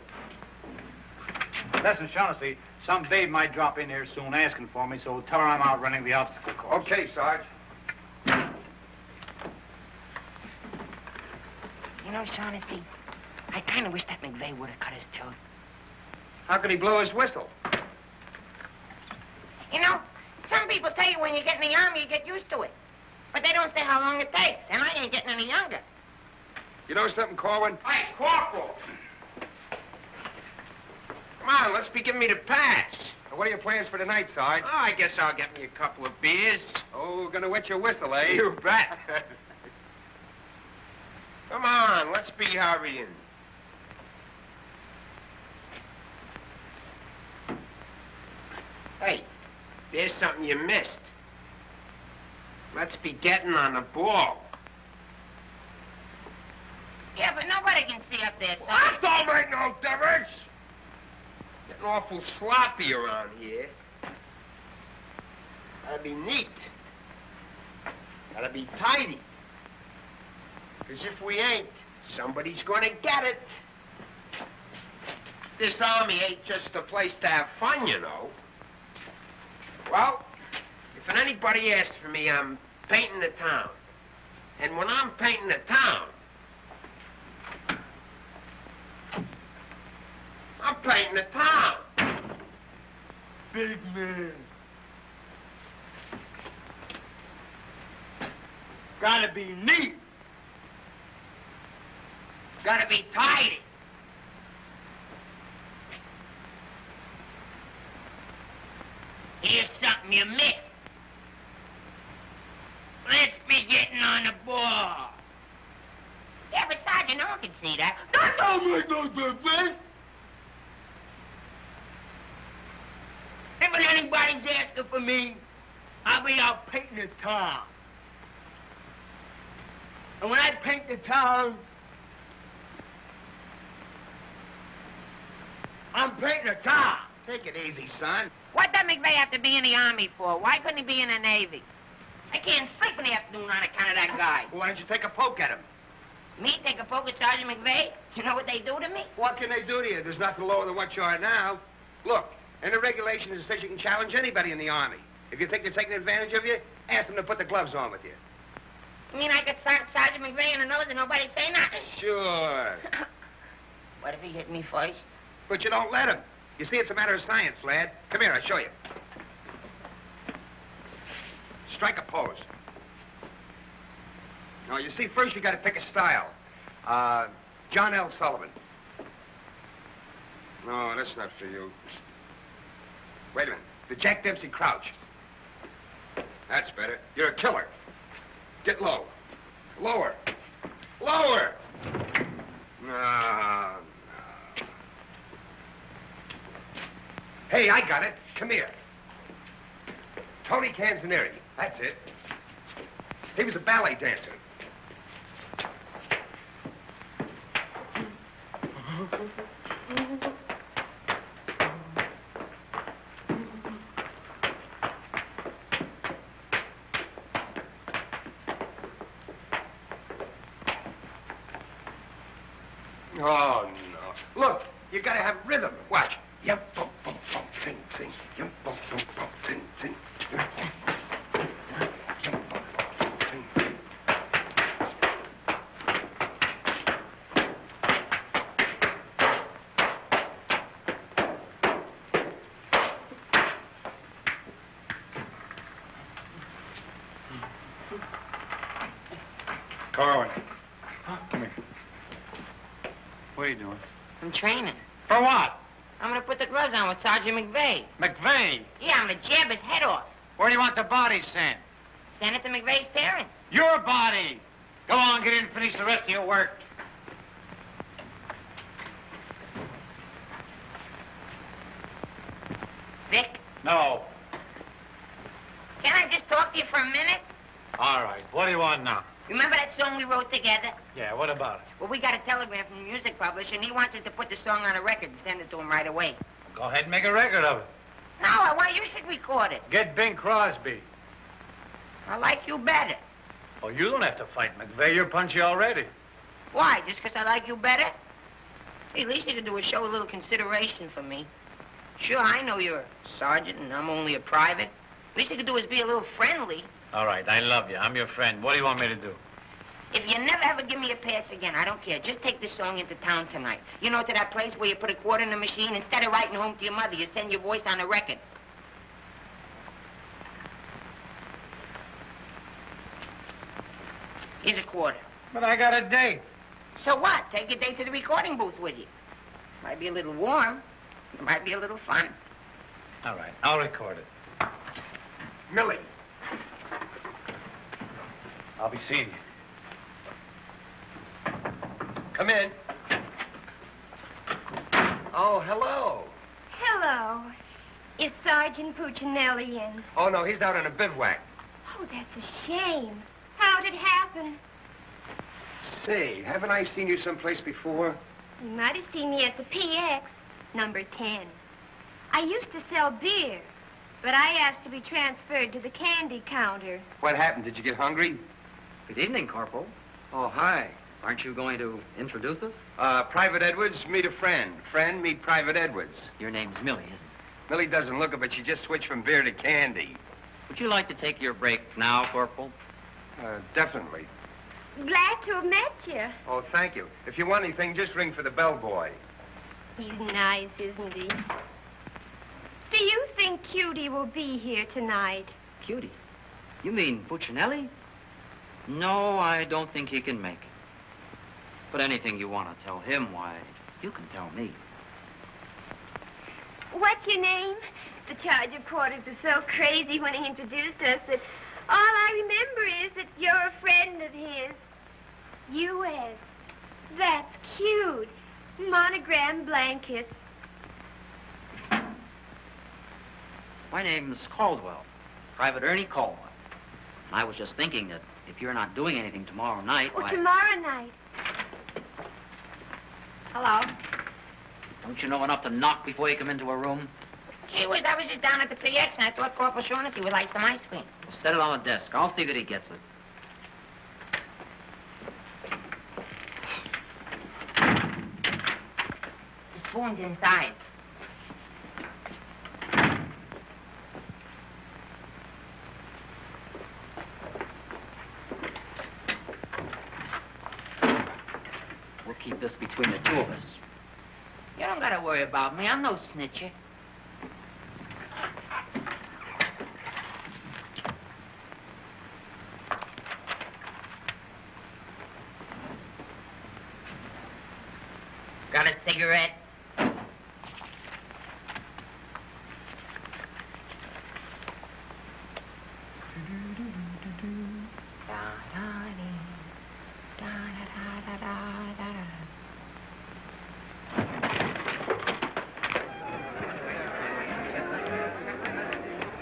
S6: Listen, Shaughnessy, some babe might drop in here soon asking for me, so tell her I'm out running the obstacle course.
S2: Okay, Sarge.
S4: You know, Shaughnessy, I kind of wish that McVey would have cut his throat.
S2: How could he blow his whistle?
S4: You know, some people tell you when you get in the Army, you get used to it. But they don't say how long it takes, and I ain't getting any younger.
S2: You know something, Korwin? Hey, Corporal! Come on, let's be giving me the pass. What are your plans for tonight, Sarge? Oh, I guess I'll get me a couple of beers. Oh, gonna wet your whistle, eh? You bet. Come on, let's be hurrying. Hey, there's something you missed. Let's be getting on the ball.
S4: Yeah, but nobody can see up there,
S2: That
S4: Sarge.
S2: don't make no difference. Getting awful sloppy around here. Gotta be neat. Gotta be tidy. Because if we ain't, somebody's gonna get it. This Army ain't just a place to have fun, you know. Well, if anybody asks for me, I'm painting the town. And when I'm painting the town, I'm painting the town. Big man. Gotta be neat.
S4: Gotta be tidy. Here's something you missed. Let's be getting on the ball. Yeah, but Sergeant, no one can see that.
S2: That don't make no difference.
S4: If anybody's asking for me, I'll be out painting the town. And when I paint the town, I'm painting the town.
S2: Take it easy, son.
S4: What does McVey have to be in the Army for? Why couldn't he be in the Navy? I can't sleep in the afternoon on account of that guy.
S2: Why don't you take a poke at him?
S4: Me take a poke at Sergeant McVey? You know what they do to me?
S2: What can they do to you? There's nothing lower than what you are now. Look, in the regulations it says you can challenge anybody in the Army. If you think they're taking advantage of you, ask them to put the gloves on with you.
S4: You mean I could sock Sergeant McVey in the nose and nobody say nothing?
S2: Sure.
S4: What if he hit me first?
S2: But you don't let him. You see, it's a matter of science, lad. Come here, I'll show you. Strike a pose. Now, you see, first you got to pick a style. John L. Sullivan. No, that's not for you. Wait a minute. The Jack Dempsey Crouch. That's better. You're a killer. Get low. Lower. Lower. No. Hey, I got it. Come here. Tony Canzoneri. That's it. He was a ballet dancer. Oh, no. Look, you gotta have rhythm. Watch. Yum, bum, bum, bum, ting, ting. Yum, bum, bum, bum, ting, ting. Yum, bum, bum, ting, yum, bum, bum, ting, ting.
S6: Korwin. Come here. What are you doing?
S4: I'm training.
S6: For what?
S4: I'm gonna put the gloves on with Sergeant McVey.
S6: McVey?
S4: Yeah, I'm gonna jab his head off.
S6: Where do you want the body sent?
S4: Send it to McVey's parents.
S6: Your body! Go on, get in and finish the rest of your work.
S4: Vic,
S6: No.
S4: can I just talk to you for a minute?
S6: All right. What do you want now?
S4: Remember that song we wrote together?
S6: Yeah, what about it?
S4: Well, we got a telegram from the music publisher, and he wants us to put the song on a record and send it to him right away.
S6: Go ahead and make a record of it.
S4: No, I want you should record it.
S6: Get Bing Crosby.
S4: I like you better.
S6: Oh, you don't have to fight McVey. You're punchy already.
S4: Why? Just 'cause I like you better? Hey, at least you could do is show a little consideration for me. Sure, I know you're a sergeant and I'm only a private. At least you could do is be a little friendly.
S6: All right, I love you. I'm your friend. What do you want me to do?
S4: If you never ever give me a pass again, I don't care. Just take this song into town tonight. You know, to that place where you put a quarter in the machine. Instead of writing home to your mother, you send your voice on a record. Here's a quarter.
S6: But I got a date.
S4: So what? Take your date to the recording booth with you. Might be a little warm. It might be a little fun.
S6: All right, I'll record it.
S2: Millie.
S6: I'll be seeing you.
S2: Come in. Oh, hello.
S10: Hello. Is Sergeant Puccinelli in?
S2: Oh, no, he's out on a bivouac.
S10: Oh, that's a shame. How'd it happen?
S2: Say, haven't I seen you someplace before?
S10: You might have seen me at the PX, number 10. I used to sell beer, but I asked to be transferred to the candy counter.
S2: What happened? Did you get hungry?
S8: Good evening, Corporal.
S2: Oh, hi.
S8: Aren't you going to introduce us?
S2: Private Edwards, meet a friend. Friend, meet Private Edwards.
S8: Your name's Millie, isn't it?
S2: Millie doesn't look it, but she just switched from beer to candy.
S8: Would you like to take your break now, Corporal?
S2: Definitely.
S10: Glad to have met you.
S2: Oh, thank you. If you want anything, just ring for the bellboy.
S10: He's nice, isn't he? Do you think Cutie will be here tonight?
S8: Cutie? You mean Puccinelli? No, I don't think he can make it. But anything you want to tell him, why, you can tell me.
S10: What's your name? The charge of quarters was so crazy when he introduced us that all I remember is that you're a friend of his. U.S. That's cute. Monogram blankets.
S8: My name's Caldwell, Private Ernie Caldwell. And I was just thinking that if you're not doing anything tomorrow night,
S10: Oh,
S8: why...
S10: tomorrow night.
S4: Hello.
S8: Don't you know enough to knock before you come into a room?
S4: Gee whiz, I was just down at the PX and I thought Corporal Shaughnessy would like some ice cream.
S8: Set it on the desk. I'll see that he gets it.
S4: The spoon's inside.
S8: We'll keep this between the two of us.
S4: You don't gotta worry about me. I'm no snitcher. Got a cigarette?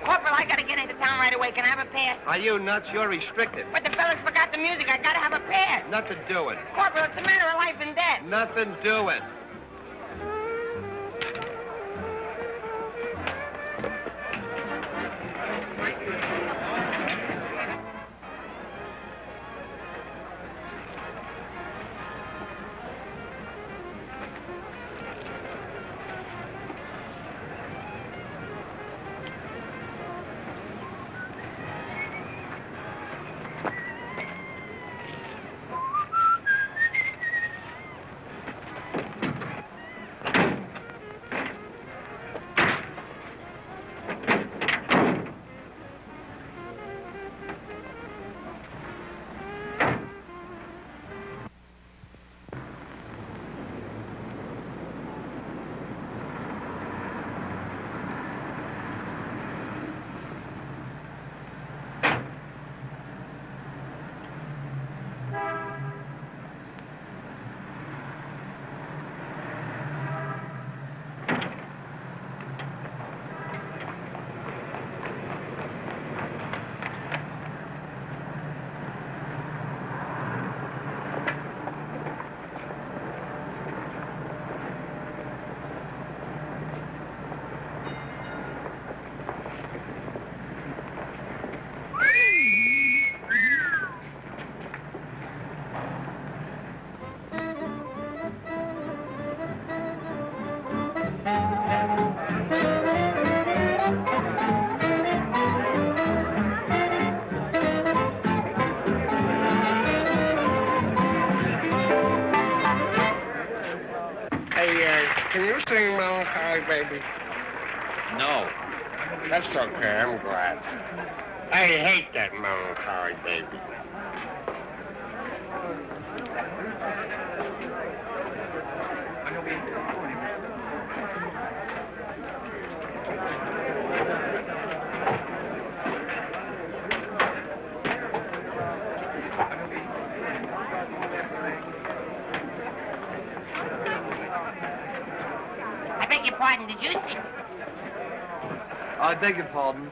S4: Corporal, I gotta get into town right away. Can I have a pass?
S2: Are you nuts? You're restricted.
S4: But the fellas forgot the music. I gotta have a pass.
S2: Nothing doing.
S4: Corporal, it's a matter of life and death.
S2: Nothing doing. Can you sing Melancholy Baby?
S8: No.
S2: That's okay, I'm glad. I hate that Melancholy Baby.
S4: Pardon, did you see?
S8: I beg your pardon.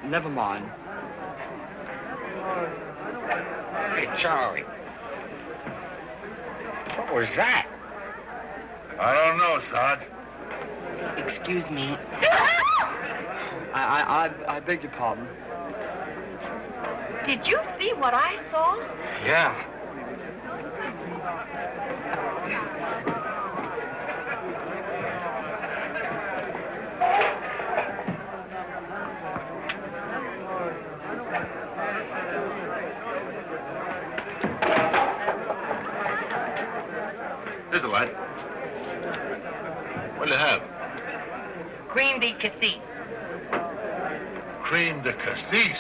S8: Never mind.
S2: Hey, Charlie. What was that?
S13: I don't know, Sarge.
S4: Excuse me.
S8: I beg your pardon.
S11: Did you see what I saw?
S13: Yeah. Here's a light. What do you have?
S4: Cream de cassis.
S13: Cream de cassis.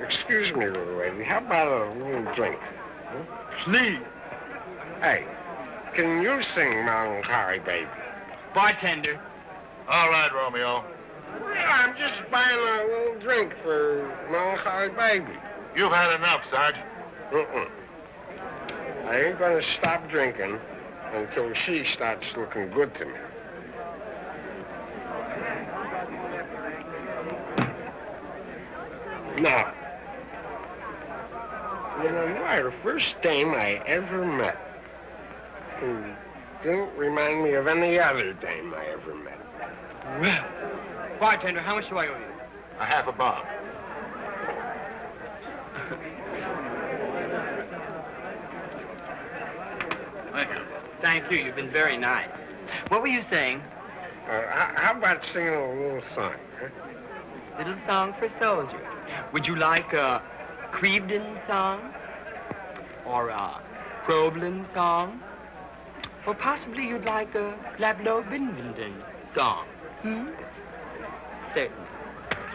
S2: Excuse me, little lady. How about a little drink?
S13: Please.
S2: Hey, can you sing Melancholy Baby?
S12: Bartender.
S13: All right, Romeo.
S2: Well, I'm just buying a little drink for Melancholy Baby.
S13: You've had enough, Sarge.
S2: I ain't gonna stop drinking until she starts looking good to me. Now, you know, you are the first dame I ever met. Didn't remind me of any other dame I ever met.
S12: Well, bartender, how much do I owe you?
S13: A half a bob.
S12: Thank you. Thank you. You've been very nice. What were you saying?
S2: How about singing a little song, huh?
S12: Little song for soldiers. Would you like a Crevedon song? Or a Crowlin song? Or possibly you'd like a Lablo Bindenden song? Hmm? Certainly.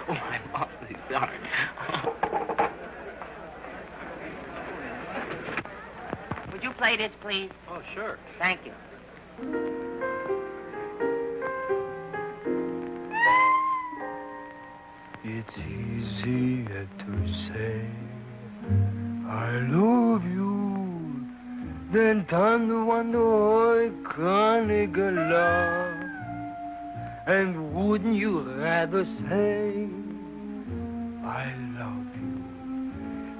S12: Oh, I'm awfully sorry.
S4: Would you play this, please?
S7: Oh, sure.
S4: Thank you.
S14: It's easier to say I love you than to wonder I can't get love. And wouldn't you rather say I love you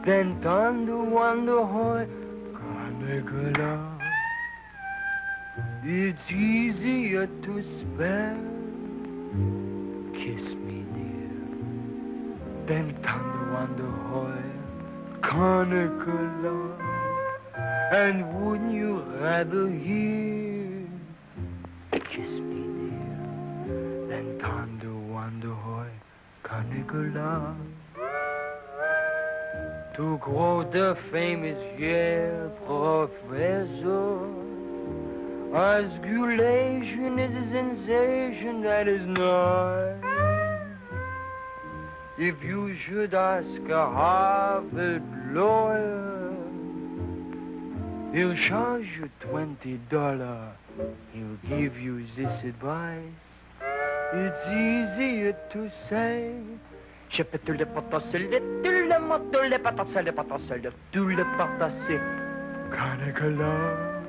S14: than to wonder how I can't get love? It's easier to spell kiss me then time to wonder how can't get love. And wouldn't you rather hear kiss me dear than time to wonder how can't get love? To quote the famous Yale professor, osculation is a sensation that is nice. If you should ask a Harvard lawyer, he'll charge you $20. He'll give you this advice. It's easier to say.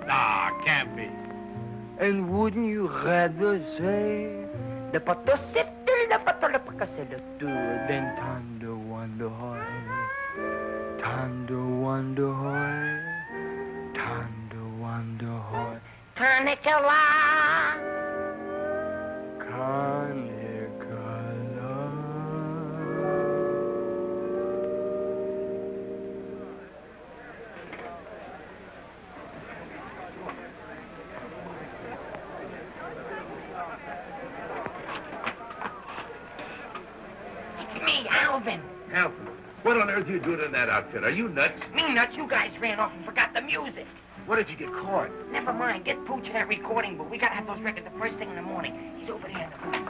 S6: Nah, can't be.
S14: And wouldn't you rather say then time to wonder why, time to wonder why, time to wonder why.
S4: Canicula.
S12: Me, Alvin.
S13: Alvin, what on earth are you doing in that outfit? Are you nuts?
S12: Me nuts, you guys ran off and forgot the music.
S13: What did you get caught?
S12: Never mind, get Pooch in that recording book. We gotta have those records the first thing in the morning. He's over there in the room.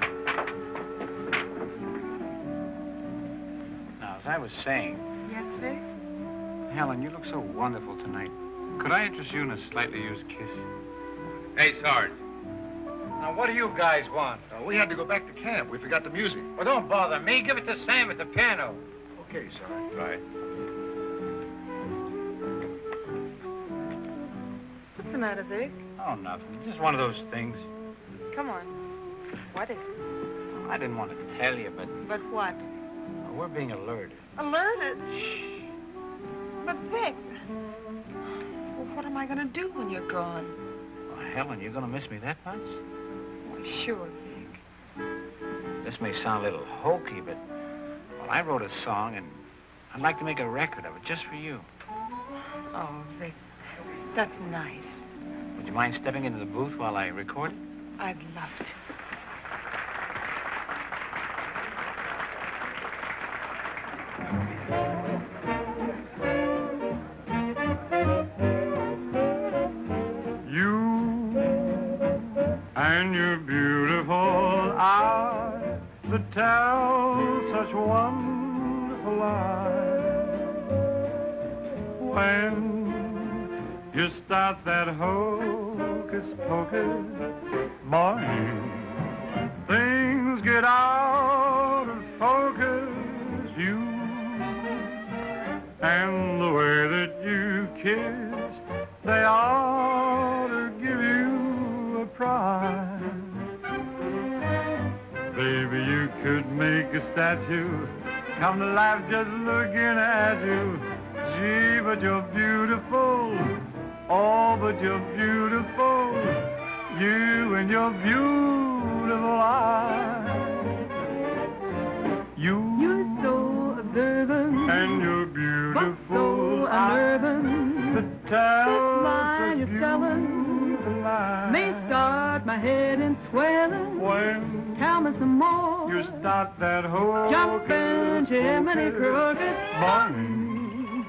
S6: Now, as I was saying...
S15: Yes, Vic?
S6: Helen, you look so wonderful tonight. Could I interest you in a slightly used kiss?
S13: Hey, Sarge.
S6: Now, what do you guys want?
S13: We had to go back to camp. We forgot the music.
S6: Well, don't bother me. Give it to Sam at the piano.
S13: Okay, Sarge. Right.
S15: What's the matter, Vic?
S6: Oh, nothing. Just one of those things.
S15: Come on. What is it?
S6: I didn't want to tell you, but...
S15: But what?
S6: We're being alerted.
S15: Alerted? Shh. But, Vic, well, what am I going to do when you're gone?
S6: Well, Helen, you're going to miss me that much?
S15: Well, sure, Vic.
S6: This may sound a little hokey, but... Well, I wrote a song, and I'd like to make a record of it just for you.
S15: Oh, Vic, that's nice.
S6: Would you mind stepping into the booth while I record it?
S15: I'd love to.
S14: And your beautiful eyes that tell such wonderful lies. When you start that hocus pocus, morning, things get out of focus. You and the way that you kiss, they ought to give you a prize. Baby, you could make a statue come to life just looking at you. Gee, but you're beautiful Oh, but you're beautiful, you and your beautiful eyes.
S3: You're so observant,
S14: and you're beautiful,
S3: but so unnerving.
S14: The tell
S3: lie you're telling may start my head in swelling.
S14: When
S3: tell me some more,
S14: you start that whole
S3: jumping chimney crooked
S14: morning,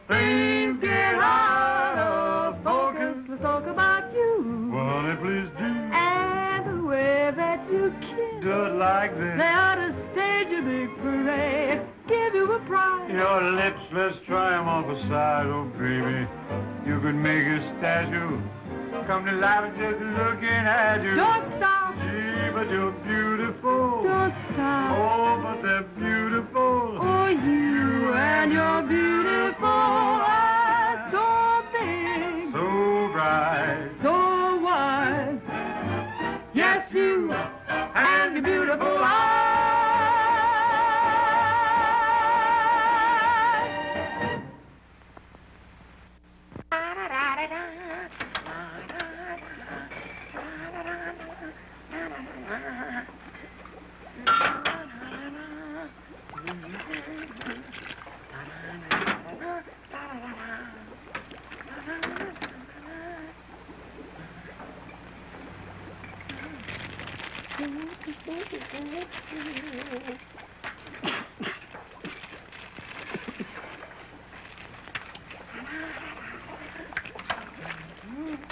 S14: things get out of focus.
S3: Let's talk about you.
S14: Honey, please do.
S3: And the way that you kiss.
S14: Do it like this.
S3: They ought to stage a big parade, give you a prize.
S14: Your lips, let's try 'em off the side, oh baby. You could make a statue come to life just looking at you.
S3: Don't stop.
S14: Gee, but you're beautiful.
S3: Don't stop.
S14: Oh, but they're beautiful.
S3: Oh, you and your beautiful eyes, so big,
S14: so bright,
S3: so wise. Yes, you and your beautiful eyes.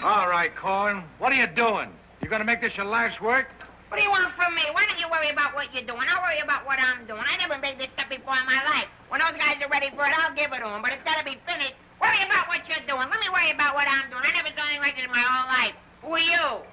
S6: All right, Korwin, what are you doing? You gonna make this your life's work?
S4: What do you want from me? Why don't you worry about what you're doing? I'll worry about what I'm doing. I never made this stuff before in my life. When those guys are ready for it, I'll give it to them. But it's got to be finished. Worry about what you're doing. Let me worry about what I'm doing. I never saw anything like this in my whole life. Who are you?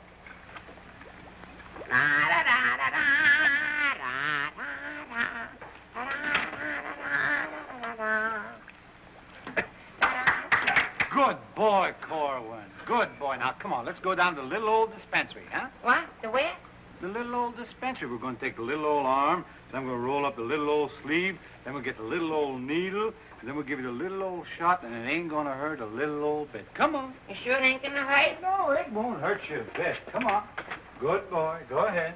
S6: Good boy, Korwin. Good boy. Now, come on, let's go down to the little old dispensary, huh?
S4: What? The where?
S6: The little old dispensary. We're going to take the little old arm, then we're going to roll up the little old sleeve, then we'll get the little old needle, and then we'll give you the little old shot, and it ain't going to hurt a little old bit. Come on.
S4: You sure it ain't going to hurt?
S6: No, it won't hurt you a bit. Come on. Good boy. Go ahead.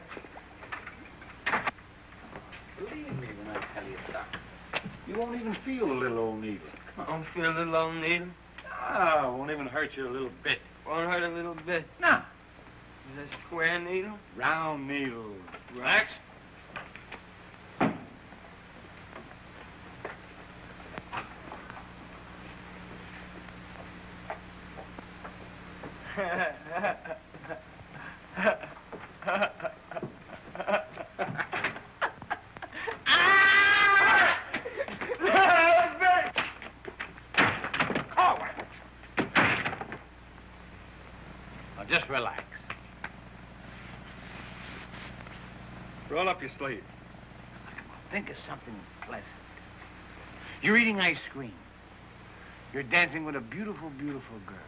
S6: Believe me when I tell you something. You won't even feel the little old needle.
S2: I don't feel the little needle.
S6: No, it won't even hurt you a little bit.
S2: Won't hurt a little bit.
S6: No.
S2: Is this square needle?
S6: Round needle.
S2: Relax.
S6: Just relax.
S5: Roll up your sleeve.
S6: Think of something pleasant. You're eating ice cream. You're dancing with a beautiful, beautiful girl.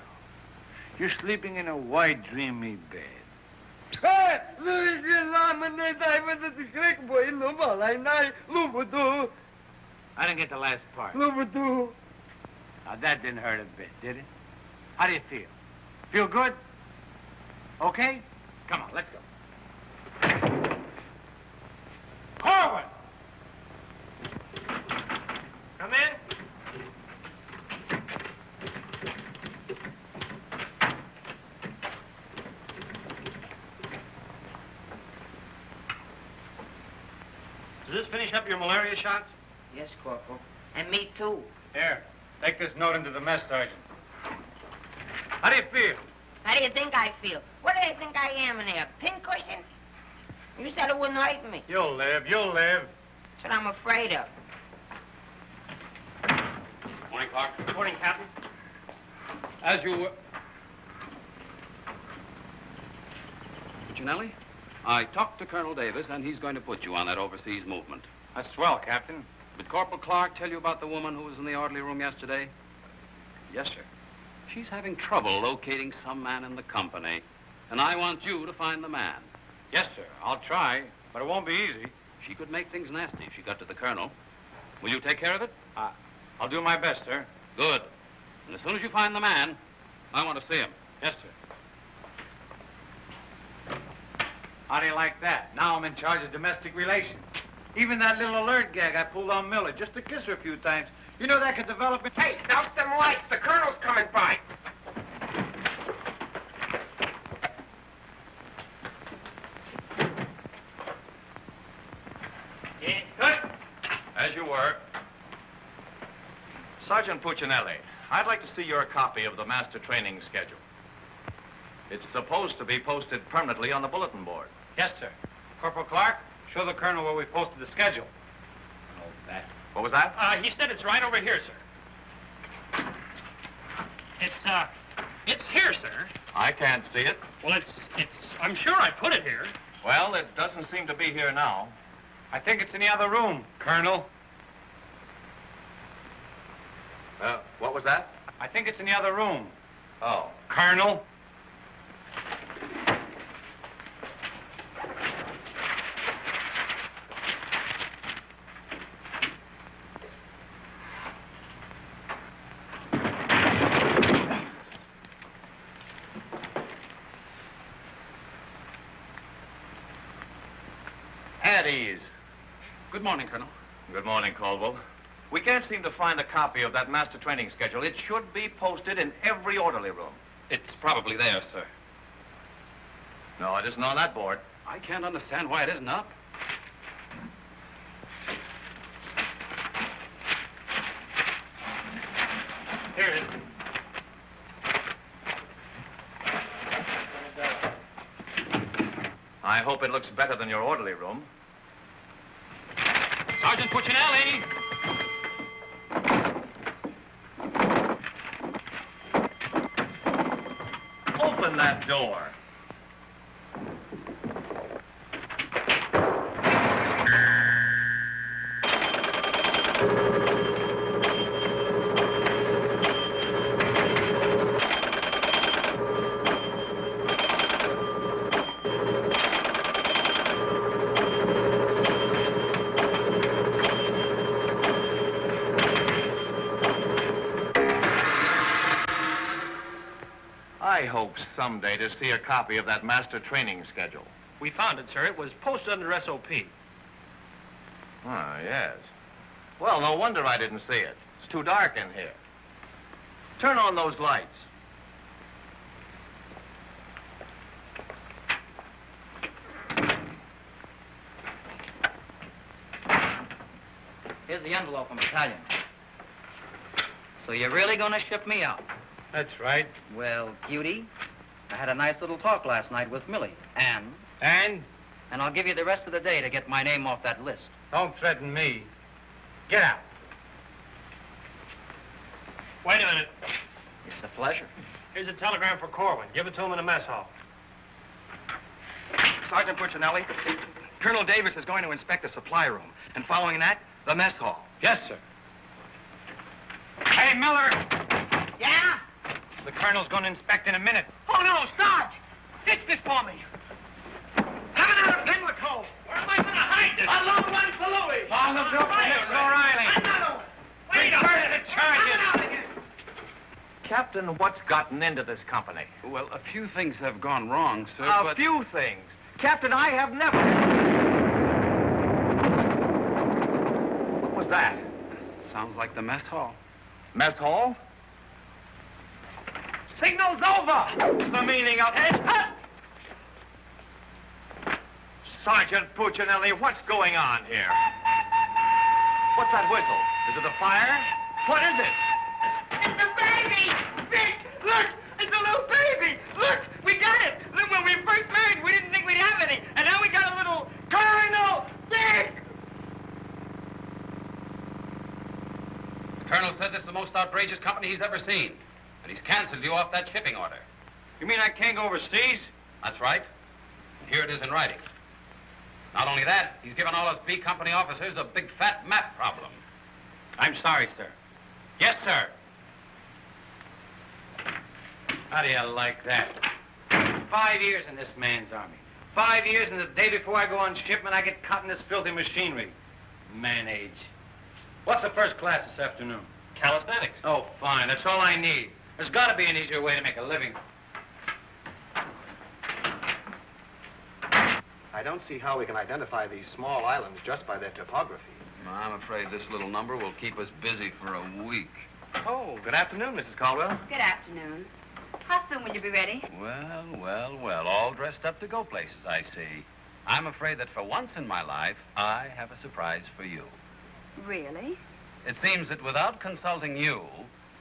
S6: You're sleeping in a white, dreamy bed. I didn't get the last part. Now, that didn't hurt a bit, did it? How do you feel? Feel good? Okay? Come on, let's go. Korwin!
S2: Come in.
S5: Does this finish up your malaria shots?
S4: Yes, Corporal. And me, too.
S6: Here, take this note into the mess sergeant. How do you feel?
S4: How do you think I feel? What do they think I am in there? Pincushion? You said it wouldn't hurt me.
S6: You'll live, you'll live.
S4: That's what I'm afraid of.
S9: Morning, Clark.
S7: Good morning, Captain.
S9: As you were... Puccinelli, I talked to Colonel Davis, and he's going to put you on that overseas movement.
S6: That's swell, Captain.
S9: Did Corporal Clark tell you about the woman who was in the orderly room yesterday?
S6: Yes, sir.
S9: She's having trouble locating some man in the company, and I want you to find the man.
S6: Yes, sir. I'll try, but it won't be easy.
S9: She could make things nasty if she got to the colonel. Will you take care of it?
S6: I'll do my best, sir.
S9: Good. And as soon as you find the man, I want to see him.
S6: Yes, sir. How do you like that? Now I'm in charge of domestic relations. Even that little alert gag I pulled on Miller just to kiss her a few times. You know that could develop into...
S2: Hey, douse them lights. The colonel's coming by.
S5: Yeah, good.
S13: As you were. Sergeant Puccinelli, I'd like to see your copy of the master training schedule. It's supposed to be posted permanently on the bulletin board.
S6: Yes, sir. Corporal Clark, show the colonel where we posted the schedule. Oh, that.
S13: What was that?
S7: He said it's right over here, sir. It's here, sir.
S13: I can't see it.
S7: Well, I'm sure I put it here.
S13: Well, it doesn't seem to be here now.
S6: I think it's in the other room, Colonel.
S13: What was that?
S6: I think it's in the other room.
S13: Oh.
S6: Colonel.
S13: At ease.
S9: Good morning, Colonel.
S13: Good morning, Caldwell. We can't seem to find a copy of that master training schedule. It should be posted in every orderly room.
S9: It's probably there, sir.
S13: No, it isn't on that board.
S9: I can't understand why it isn't up.
S7: Here it is.
S13: I hope it looks better than your orderly room.
S7: Sergeant Puccinelli!
S13: Open that door. I hope someday to see a copy of that master training schedule.
S7: We found it, sir. It was posted under SOP.
S13: Ah, yes. Well, no wonder I didn't see it. It's too dark in here. Turn on those lights.
S8: Here's the envelope from Italian. So you're really going to ship me out?
S6: That's right.
S8: Well, cutie, I had a nice little talk last night with Millie. And?
S6: And?
S8: And I'll give you the rest of the day to get my name off that list.
S6: Don't threaten me. Get out.
S7: Wait a minute.
S8: It's a pleasure.
S7: Here's a telegram for Korwin. Give it to him in the mess hall.
S16: Sergeant Puccinelli, Colonel Davis is going to inspect the supply room, and following that, the mess hall.
S6: Yes, sir. Hey, Miller!
S2: Yeah?
S6: The colonel's going to inspect in a minute.
S2: Oh, no, Sarge! Ditch this for me. Have another Pimlico. Where am I going to hide this? A long one for Louis.
S6: On the bill for Mr. O'Reilly.
S2: Another one. Wait up.
S6: Reverse the charges.
S13: Captain, what's gotten into this company?
S9: Well, a few things have gone wrong, sir,
S13: A few things. Captain, I have never... What was that?
S9: Sounds like the mess hall.
S13: Mess hall?
S2: Signal's over.
S6: The meaning of it.
S13: Sergeant Puccinelli, what's going on here? What's that whistle? Is it a fire? What is it?
S2: It's a baby! Vic, look! It's a little baby! Look! We got it! Look, when we first married, we didn't think we'd have any. And now we got a little Colonel Vic!
S9: The colonel said this is the most outrageous company he's ever seen. And he's canceled you off that shipping order.
S6: You mean I can't go overseas?
S9: That's right. Here it is in writing. Not only that, he's given all us B Company officers a big fat map problem.
S6: I'm sorry, sir. Yes, sir. How do you like that? 5 years in this man's army. 5 years, and the day before I go on shipment, I get caught in this filthy machinery. Man age. What's the first class this afternoon?
S7: Calisthenics.
S6: Oh, fine. That's all I need. There's got to be an easier way to make a living.
S5: I don't see how we can identify these small islands just by their topography.
S9: I'm afraid this little number will keep us busy for a week.
S16: Oh, good afternoon, Mrs. Caldwell.
S11: Good afternoon. How soon will you be ready?
S9: Well, all dressed up to go places, I see. I'm afraid that for once in my life, I have a surprise for you.
S11: Really?
S9: It seems that without consulting you,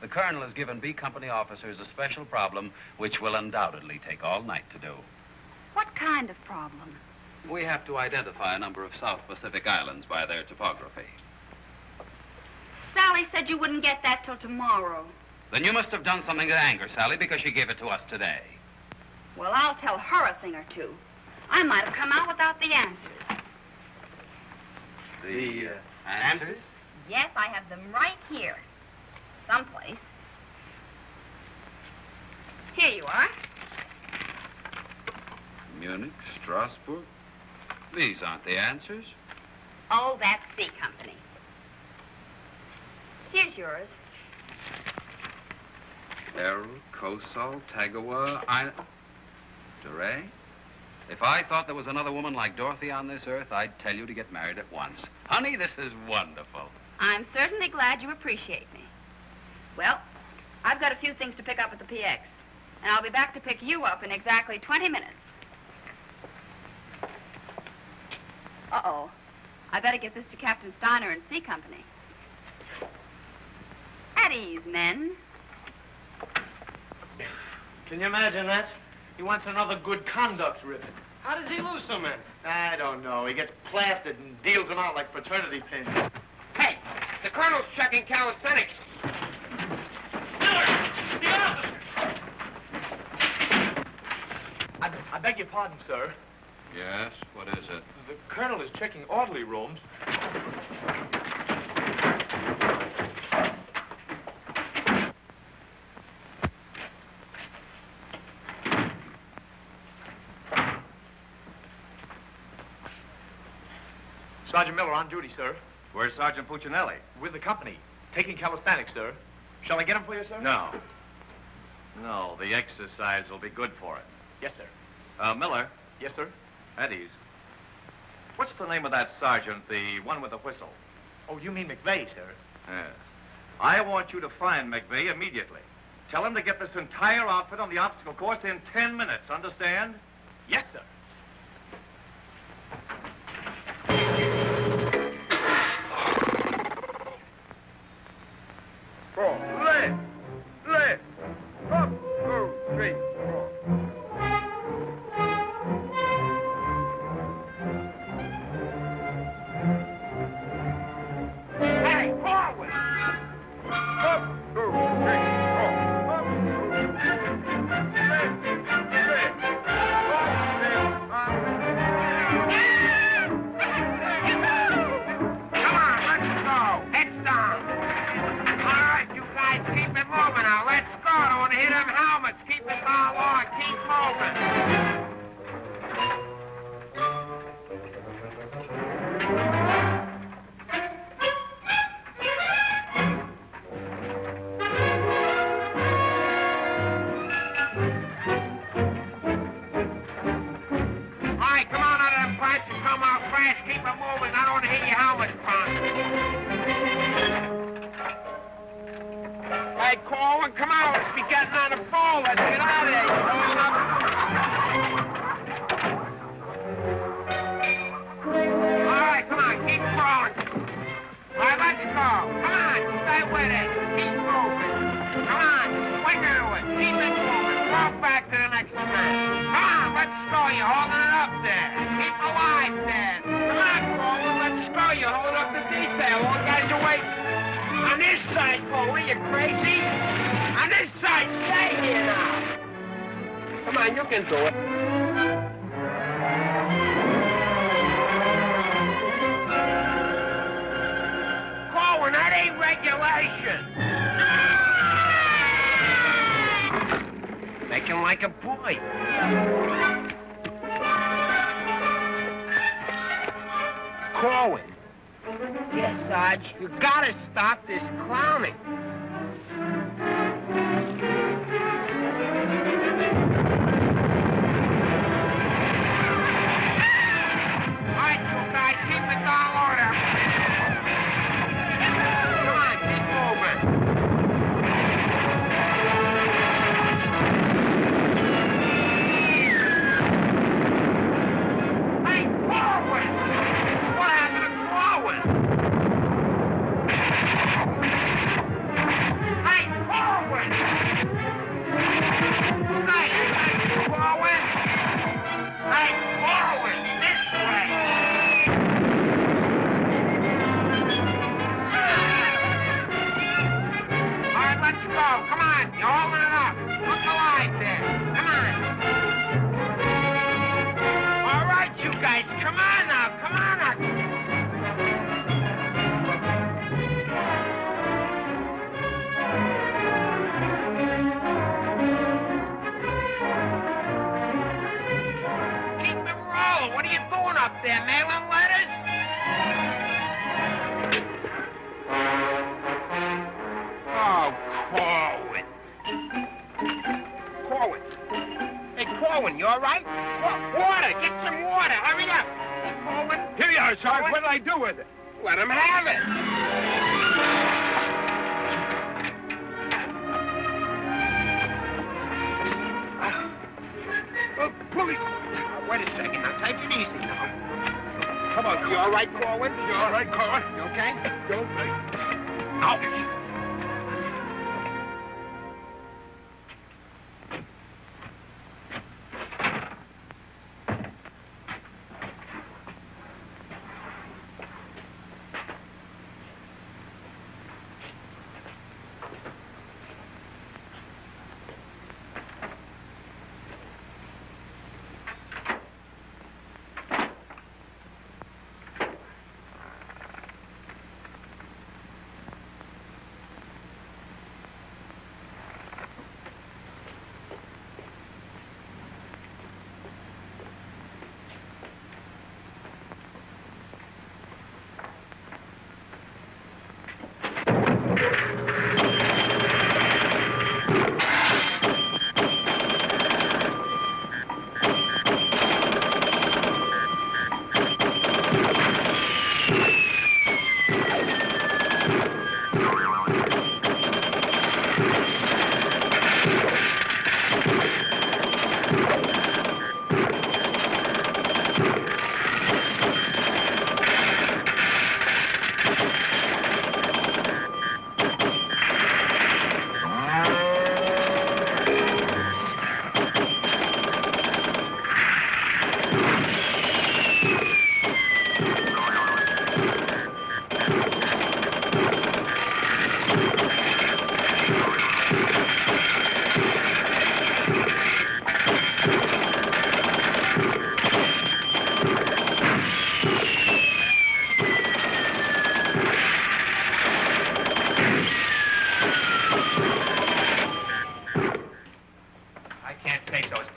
S9: the colonel has given B Company officers a special problem which will undoubtedly take all night to do.
S11: What kind of problem?
S9: We have to identify a number of South Pacific islands by their topography.
S11: Sally said you wouldn't get that till tomorrow.
S9: Then you must have done something to anger Sally because she gave it to us today.
S11: Well, I'll tell her a thing or two. I might have come out without the answers.
S9: The answers?
S11: Yes, I have them right here. Someplace. Here you are.
S9: Munich, Strasbourg. These aren't the answers.
S11: Oh, that's C Company. Here's yours.
S9: Errol, Kosal, Tagawa, DeRay? If I thought there was another woman like Dorothy on this earth, I'd tell you to get married at once. Honey, this is wonderful.
S11: I'm certainly glad you appreciate me. Well, I've got a few things to pick up at the PX, and I'll be back to pick you up in exactly 20 minutes. Uh-oh. I better get this to Captain Steiner and C Company. At ease, men.
S5: Can you imagine that? He wants another good conduct ribbon.
S2: How does he lose so many?
S5: I don't know. He gets plastered and deals them out like fraternity pins.
S2: Hey, the colonel's checking calisthenics.
S5: I beg your pardon, sir.
S9: Yes? What is it?
S5: The colonel is checking orderly rooms. Sergeant Miller on duty, sir.
S13: Where's Sergeant Puccinelli?
S5: With the company. Taking calisthenics, sir. Shall I get him for you, sir?
S13: No. No, the exercise will be good for it.
S5: Yes, sir.
S13: Miller.
S5: Yes, sir.
S13: At ease. What's the name of that sergeant, the one with the whistle?
S5: Oh, you mean McVey, sir?
S13: Yes. I want you to find McVey immediately. Tell him to get this entire outfit on the obstacle course in 10 minutes, understand?
S5: Yes, sir.
S2: Left. Up, 2, 3, 4. Hey, Korwin! Up, 2, 3, 4. Up, 2, Come on, let's go. Heads down. All right, you guys keep it moving now. Let's go. Don't want to hit them helmets. Keep it all on. Keep moving. All right, come on out of them flats and come out fast. Keep it moving. I don't want to hit your helmets, Punk. Hey, Korwin, come on. Let's be getting on the phone. Let's get out of here. All right, come on. Keep rolling. All right, let's go. Come on. Stay with it. Keep moving. Come on. Swing into it. Keep it moving. Walk back to the next man. Come on. Let's go. You're holding it up there. Keep alive there. Come on, Korwin. Let's go. You're holding up the detail. All guys are waiting. On this side, Polly, you crazy? On this side, stay here now. Come on, you can do it. Korwin, that ain't regulation. Make him like a boy. Korwin. Yes, Sarge. You gotta stop this clowning. up there, mailing letters? Oh, Korwin. Korwin. Hey, Korwin, you all right? Water! Get some water! Hurry up! Hey, Korwin.
S6: Here you are, Sarge.
S2: Korwin?
S6: What'll I do with it?
S2: Let him have it. Oh, please. Wait a second. Now, take it easy now. Come on. You all right, Korwin?
S6: You all right, Korwin?
S2: You okay?
S6: You okay?
S2: Ouch.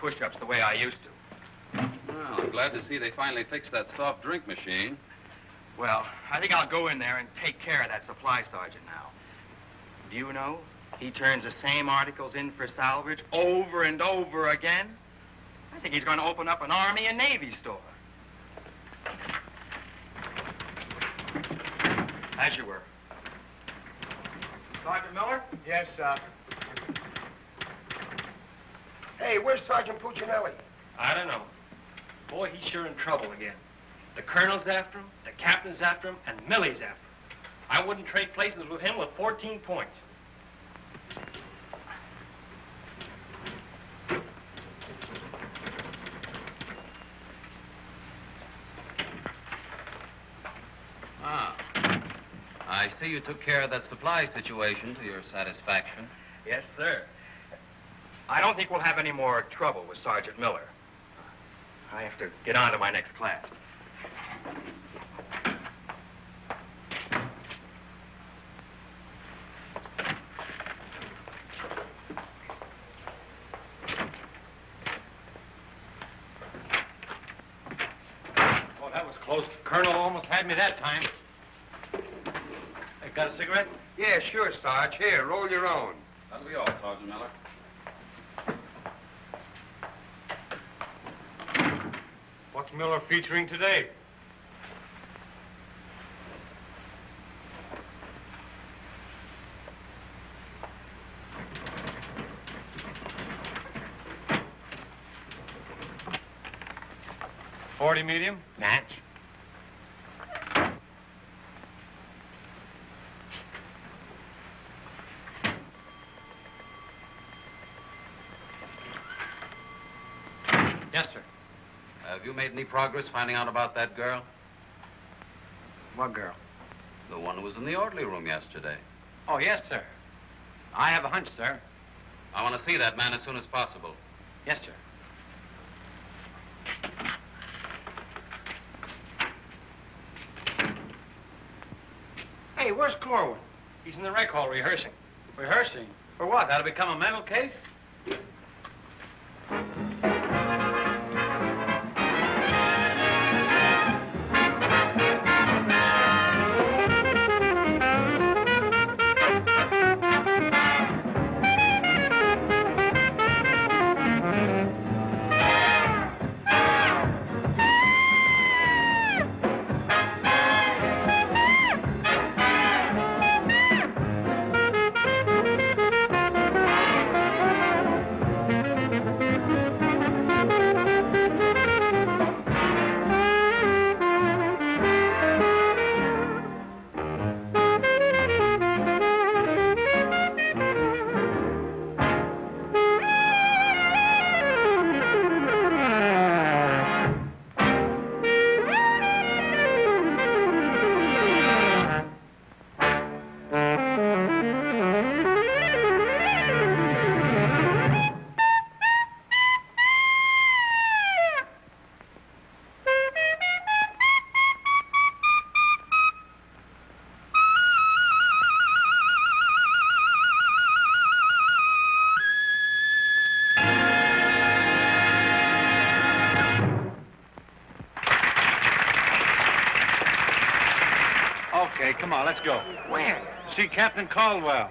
S16: push-ups the way I used to.
S9: Well, I'm glad to see they finally fixed that soft drink machine.
S16: Well, I think I'll go in there and take care of that supply sergeant now. Do you know, he turns the same articles in for salvage over and over again. I think he's going to open up an Army and Navy store. As you were. Sergeant Miller?
S6: Yes, sir.
S2: Hey, where's Sergeant Puccinelli?
S7: I don't know. Boy, he's sure in trouble again. The colonel's after him, the captain's after him, and Millie's after him. I wouldn't trade places with him with 14 points.
S9: Ah. I see you took care of that supply situation to your satisfaction.
S16: Yes, sir. I don't think we'll have any more trouble with Sergeant Miller. I have to get on to my next class.
S6: Oh, that was close. Colonel almost had me that time. Hey, got a cigarette?
S2: Yeah, sure, Sarge. Here, roll your own.
S9: That'll be all, Sergeant Miller.
S6: What's Miller featuring today? .40 medium?
S2: Match.
S6: Yes, sir.
S9: Have you made any progress finding out about that girl?
S6: What girl?
S9: The one who was in the orderly room yesterday.
S6: Oh, yes, sir. I have a hunch, sir.
S9: I want to see that man as soon as possible.
S6: Yes, sir.
S2: Hey, where's Korwin?
S7: He's in the rec hall rehearsing.
S6: Rehearsing? For what? That'll become a mental case? Come on, let's go.
S12: Where?
S6: See Captain Caldwell.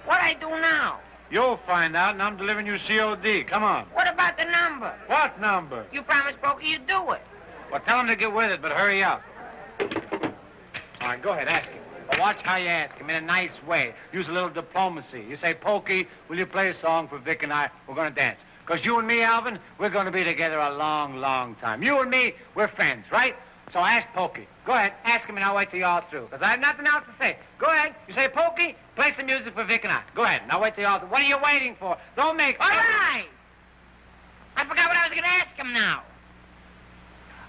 S12: What I do now?
S6: You'll find out, and I'm delivering you COD. Come on.
S12: What about the number?
S6: What number?
S12: You promised Pokey you'd do it.
S6: Well, tell him to get with it, but hurry up. All right, go ahead, ask him. But watch how you ask him in a nice way. Use a little diplomacy. You say, Pokey, will you play a song for Vic and I? We're going to dance. Because you and me, Alvin, we're going to be together a long, long time. You and me, we're friends, right? So ask Pokey. Go ahead, ask him, and I'll wait till you're all through. Because I have nothing else to say. Go ahead. You say, Pokey, play some music for Vic and I. Go ahead, and I'll wait till you're all through. What are you waiting for? Don't make...
S12: All right. I forgot what I was going to ask him now.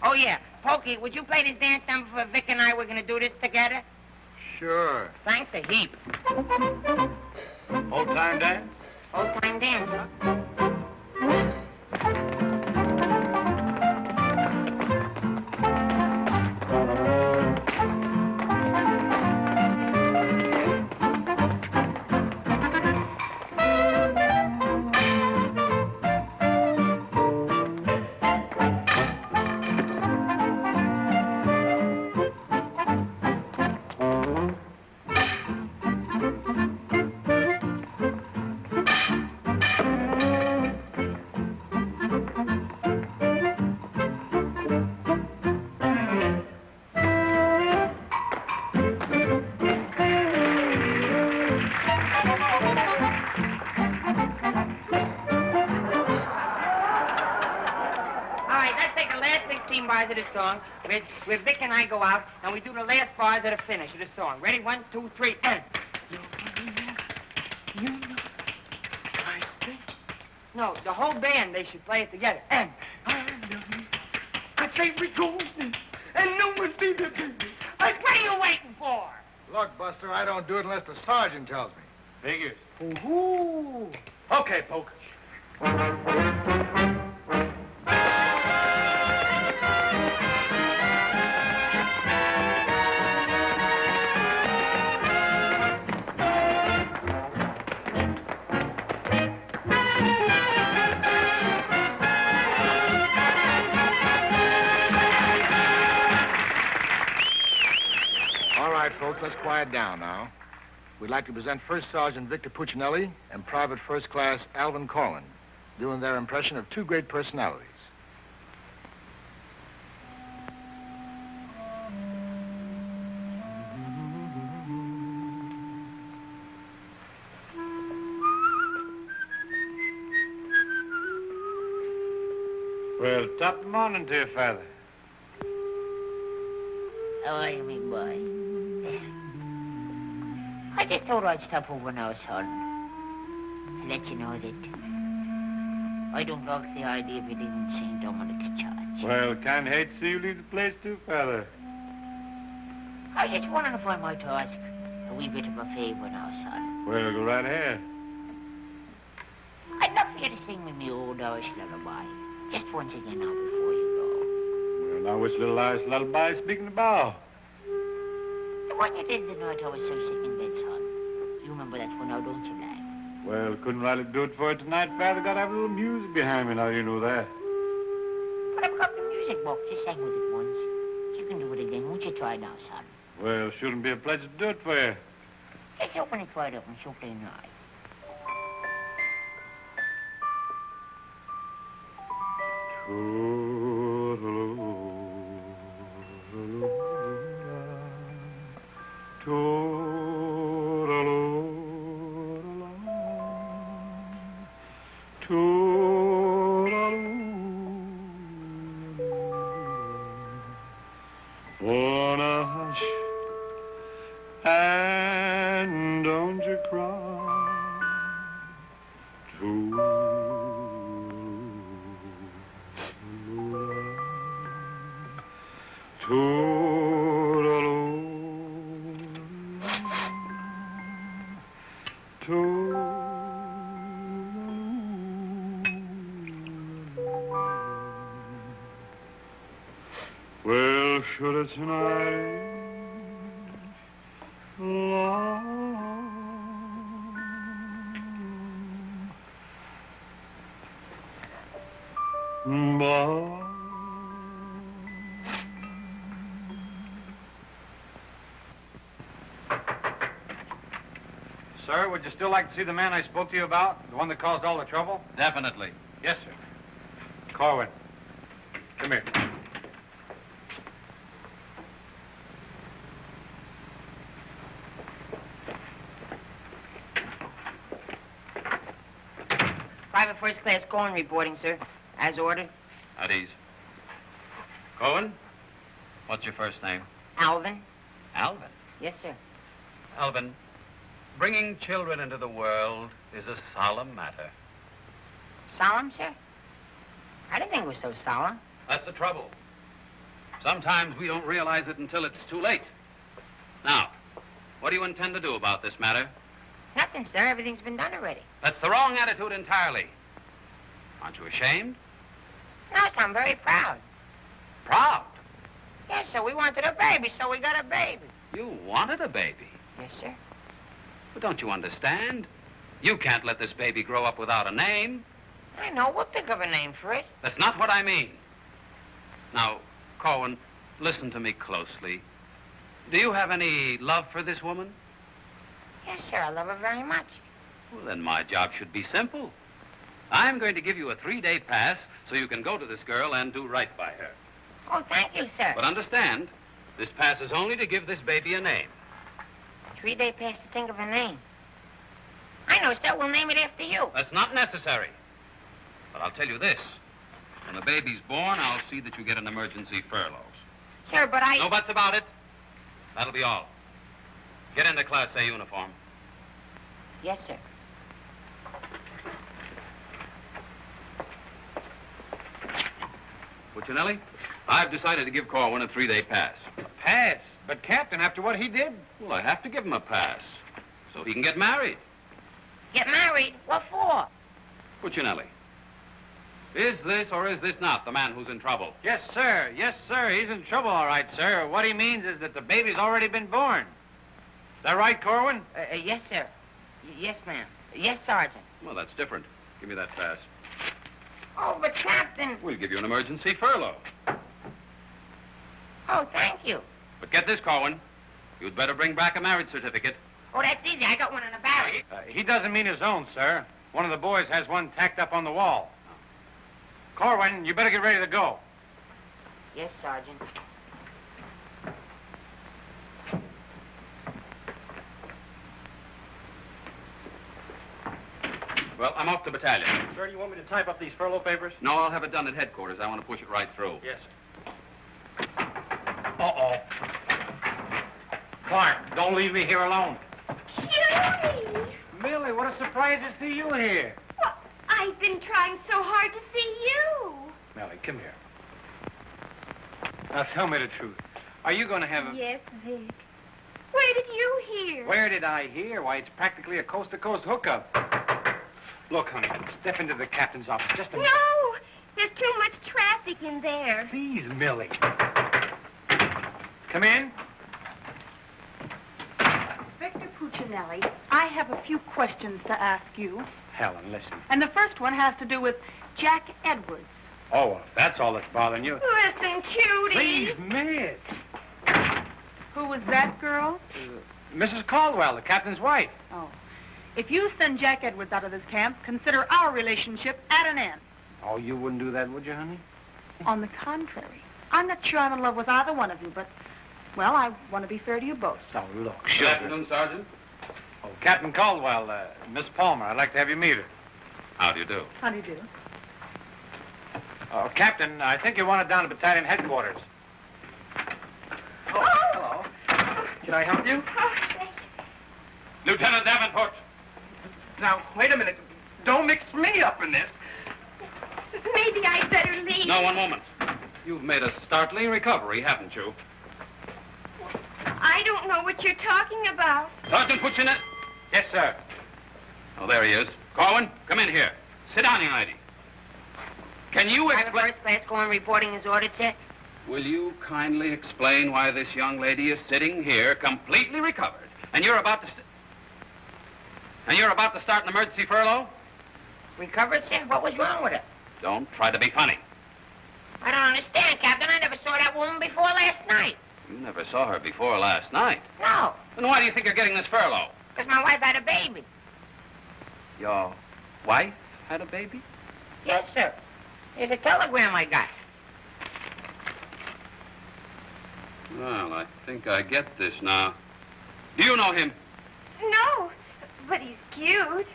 S12: Oh, yeah. Pokey, would you play this dance number for Vic and I? We're going to do this together.
S6: Sure.
S12: Thanks a heap.
S6: Old-time dance?
S12: Old-time dance, huh? Bars of the song, where Vic and I go out, and we do the last bars of the finish of the song. Ready? 1, 2, 3, and... No, the whole band, they should play it together. And... I say we go, and no one's leaving me. What are you waiting for?
S17: Look, Buster, I don't do it unless the sergeant tells me.
S6: Figures.
S12: Ooh.
S6: Okay, Poke.
S17: Folks, let's quiet down now. We'd like to present First Sergeant Vic Puccinelli and Private First Class Alvin Korwin, doing their impression of two great personalities.
S6: Well, top of the morning to you, Father.
S18: How are you, me boy? I just thought I'd stop over now, son, and let you know that I don't like the idea of you leaving St. Dominic's Church.
S6: Well, can't hate to see you leave the place too, Father.
S18: I was just wondering if I might ask a wee bit of a favor now, son.
S6: Well, go right ahead.
S18: I'd love for you to sing me my old Irish lullaby, just once again now before you
S6: Well, now which little Irish lullaby is speaking about?
S18: go. The one you did the night I was so sick in bed, son. You remember that one now, don't you, lad?
S6: Well, couldn't Riley do it for you tonight, Father? Got to have a little music behind me now, you know that.
S18: But I've got the music book. You sang with it once. You can do it again. Won't you try now, son?
S6: Well, shouldn't be a pleasure to do it for you.
S18: Just open it wide open, so plain right.
S14: Wanna hush and don't you cry. Well, should it tonight
S6: Sir, would you still like to see the man I spoke to you about? The one that caused all the trouble?
S9: Definitely.
S6: Yes, sir. Korwin, come here.
S4: Private First Class Korwin reporting, sir. As ordered.
S9: At ease. Korwin, what's your first name?
S4: Alvin.
S9: Alvin.
S4: Yes, sir.
S9: Alvin, bringing children into the world is a solemn matter.
S4: Solemn, sir? I didn't think it was so solemn.
S9: That's the trouble. Sometimes we don't realize it until it's too late. Now, what do you intend to do about this matter?
S4: Nothing, sir. Everything's been done already.
S9: That's the wrong attitude entirely. Aren't you ashamed?
S4: No, sir, I'm very proud.
S9: Proud?
S4: Yes, sir. We wanted a baby, so we got a baby.
S9: You wanted a baby?
S4: Yes, sir.
S9: But don't you understand? You can't let this baby grow up without a name.
S4: I know. We'll think of a name for it.
S9: That's not what I mean. Now, Korwin, listen to me closely. Do you have any love for this woman?
S4: Yes, sir. I love her very much.
S9: Well, then my job should be simple. I'm going to give you a 3-day pass so you can go to this girl and do right by her.
S4: Oh, thank you, sir.
S9: But understand, this pass is only to give this baby a name.
S4: 3-day pass to think of a name. I know, sir. We'll name it after you.
S9: That's not necessary. But I'll tell you this. When the baby's born, I'll see that you get an emergency furlough.
S4: Sir, but I...
S9: No buts about it. That'll be all. Get into Class A uniform.
S4: Yes, sir.
S9: Puccinelli, I've decided to give Korwin a 3-day pass.
S6: A pass? But, Captain, after what he did?
S9: Well, I have to give him a pass so he can get married.
S4: Get married? What for?
S9: Puccinelli, is this or is this not the man who's in trouble?
S6: Yes, sir. Yes, sir. He's in trouble, all right, sir. What he means is that the baby's already been born. Is that right, Korwin?
S4: Yes, sir. Yes, ma'am. Yes, Sergeant.
S9: Well, that's different. Give me that pass.
S4: Oh, but, Captain...
S9: We'll give you an emergency furlough.
S4: Oh, thank you.
S9: But get this, Korwin. You'd better bring back a marriage certificate.
S4: Oh, that's easy. I got one in the barrel.
S6: He doesn't mean his own, sir. One of the boys has one tacked up on the wall. Korwin, you better get ready to go.
S4: Yes, Sergeant.
S9: Well, I'm off to battalion.
S7: Sir, do you want me to type up these furlough papers?
S9: No, I'll have it done at headquarters. I want to push it right through.
S7: Yes, sir. Uh-oh. Clark, don't leave me here alone.
S10: Judy!
S6: Millie, what a surprise to see you here.
S10: Well, I've been trying so hard to see you.
S6: Millie, come here. Now, tell me the truth. Are you going to have a...
S10: Yes, Vic. Where did you hear?
S6: Where did I hear? Why, it's practically a coast-to-coast hookup. Look, honey, step into the captain's office just a minute.
S10: No! There's too much traffic in there.
S6: Please, Millie. Come in.
S19: Victor Puccinelli, I have a few questions to ask you.
S6: Helen, listen.
S19: And the first one has to do with Jack Edwards.
S6: Oh, well, if that's all that's bothering you.
S10: Listen, cutie.
S6: Please, Miss.
S19: Who was that girl?
S6: Mrs. Caldwell, the captain's wife.
S19: Oh. If you send Jack Edwards out of this camp, consider our relationship at an end.
S6: Oh, you wouldn't do that, would you, honey?
S19: On the contrary. I'm not sure I'm in love with either one of you, but, well, I want to be fair to you both.
S6: Oh, look,
S9: Good afternoon, Sergeant.
S6: Oh, Captain Caldwell, Miss Palmer, I'd like to have you meet her.
S9: How do you do?
S19: How do you do?
S6: Oh, Captain, I think you want it down to battalion headquarters.
S7: Oh, hello. Can I help you?
S10: Oh, thank you.
S9: Lieutenant Davenport.
S7: Now, wait a minute. Don't mix me up in this.
S10: Maybe I'd better leave.
S9: No, one moment. You've made a startling recovery, haven't you?
S10: I don't know what you're talking about.
S9: Sergeant Puccinelli.
S6: Yes, sir.
S9: Oh, there he is. Korwin, come in here. Sit down, young lady. Can you
S4: Private
S9: explain...
S4: First Class Korwin reporting as ordered, sir.
S9: Will you kindly explain why this young lady is sitting here completely recovered, and you're about to... start an emergency furlough?
S4: Recovered, sir? What was wrong with her?
S9: Don't try to be funny.
S4: I don't understand, Captain. I never saw that woman before last night.
S9: You never saw her before last night.
S4: No.
S9: Then why do you think you're getting this furlough?
S12: Because my wife had a baby.
S9: Your wife had a baby?
S12: Yes, sir. Here's a telegram I got.
S9: Well, I think I get this now. Do you know him?
S10: No, but he's cute.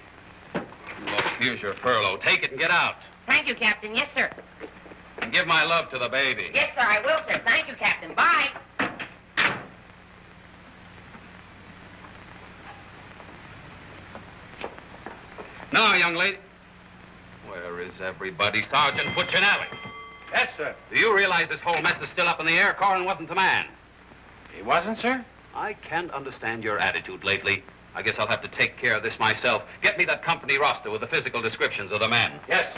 S9: Look, here's your furlough. Take it and get out.
S12: Thank you, Captain. Yes, sir.
S9: And give my love to the baby.
S12: Yes, sir, I will, sir. Thank you, Captain. Bye.
S9: Now, young lady. Where is everybody? Sergeant Puccinelli.
S6: Yes, sir.
S9: Do you realize this whole mess is still up in the air? Korwin wasn't the man.
S6: He wasn't, sir?
S9: I can't understand your attitude lately. I guess I'll have to take care of this myself. Get me that company roster with the physical descriptions of the men.
S6: Yes.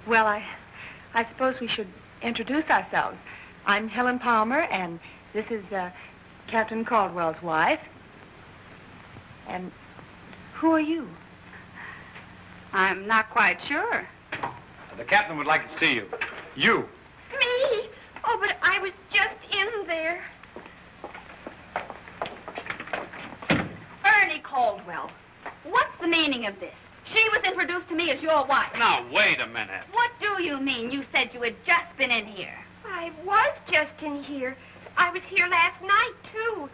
S19: Well, I suppose we should introduce ourselves. I'm Helen Palmer, and this is Captain Caldwell's wife. And who are you?
S11: I'm not quite sure.
S6: The captain would like to see you. You.
S10: Me? Oh, but I was just in there.
S11: Ernie Caldwell. What's the meaning of this? She was introduced to me as your wife.
S9: Now, wait a minute.
S11: What do you mean? You said you had just been in here.
S10: I was just in here. I was here last night, too.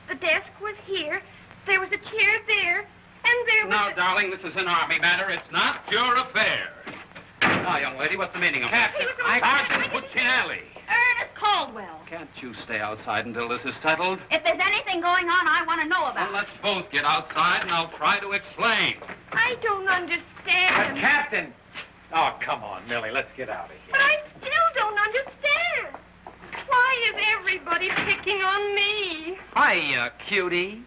S10: The desk was here. There was a chair there. And there was
S9: Now, darling, this is an Army matter. It's not your affair. Now, young lady, what's the meaning of
S11: Captain,
S9: this? Sergeant Puccinelli.
S11: Ernest Caldwell.
S9: Can't you stay outside until this is settled?
S11: If there's anything going on, I want to know about
S9: Well, let's both get outside, and I'll try to explain.
S10: I don't understand.
S6: Captain! Oh, come on, Millie. Let's get out of here.
S10: But I still don't understand. Why is everybody picking on me?
S8: Hiya, cutie.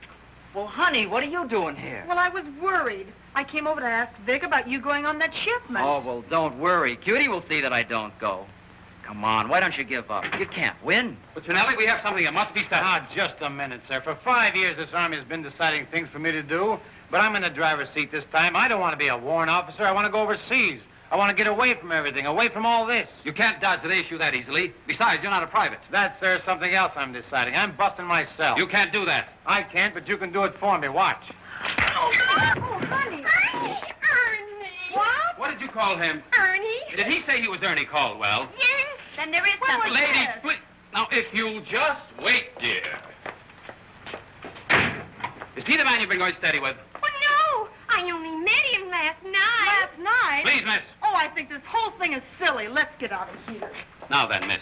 S8: Well, honey, what are you doing here?
S19: Well, I was worried. I came over to ask Vic about you going on that shipment.
S8: Oh, well, don't worry. Cutie will see that I don't go. Come on, why don't you give up? You can't win.
S9: Puccinelli, we have something that must be settled.
S6: Now, just a minute, sir. For 5 years, this Army has been deciding things for me to do, but I'm in the driver's seat this time. I don't want to be a warrant officer. I want to go overseas. I want to get away from everything, away from all this.
S9: You can't dodge the issue that easily. Besides, you're not a private.
S6: That's, sir, something else I'm deciding. I'm busting myself.
S9: You can't do that.
S6: I can't, but you can do it for me. Watch.
S10: Oh, honey. Ernie.
S11: What?
S9: What did you call him?
S10: Ernie?
S9: Did he say he was Ernie Caldwell?
S10: Yes.
S11: Then there is something.
S9: Ladies, please. Now, if you'll just wait, dear. Is he the man you've been going steady with?
S10: Oh, no. I only met him last night.
S19: Last night?
S9: Please, miss.
S19: Oh, I think this whole thing is silly. Let's get out of here.
S9: Now then, miss.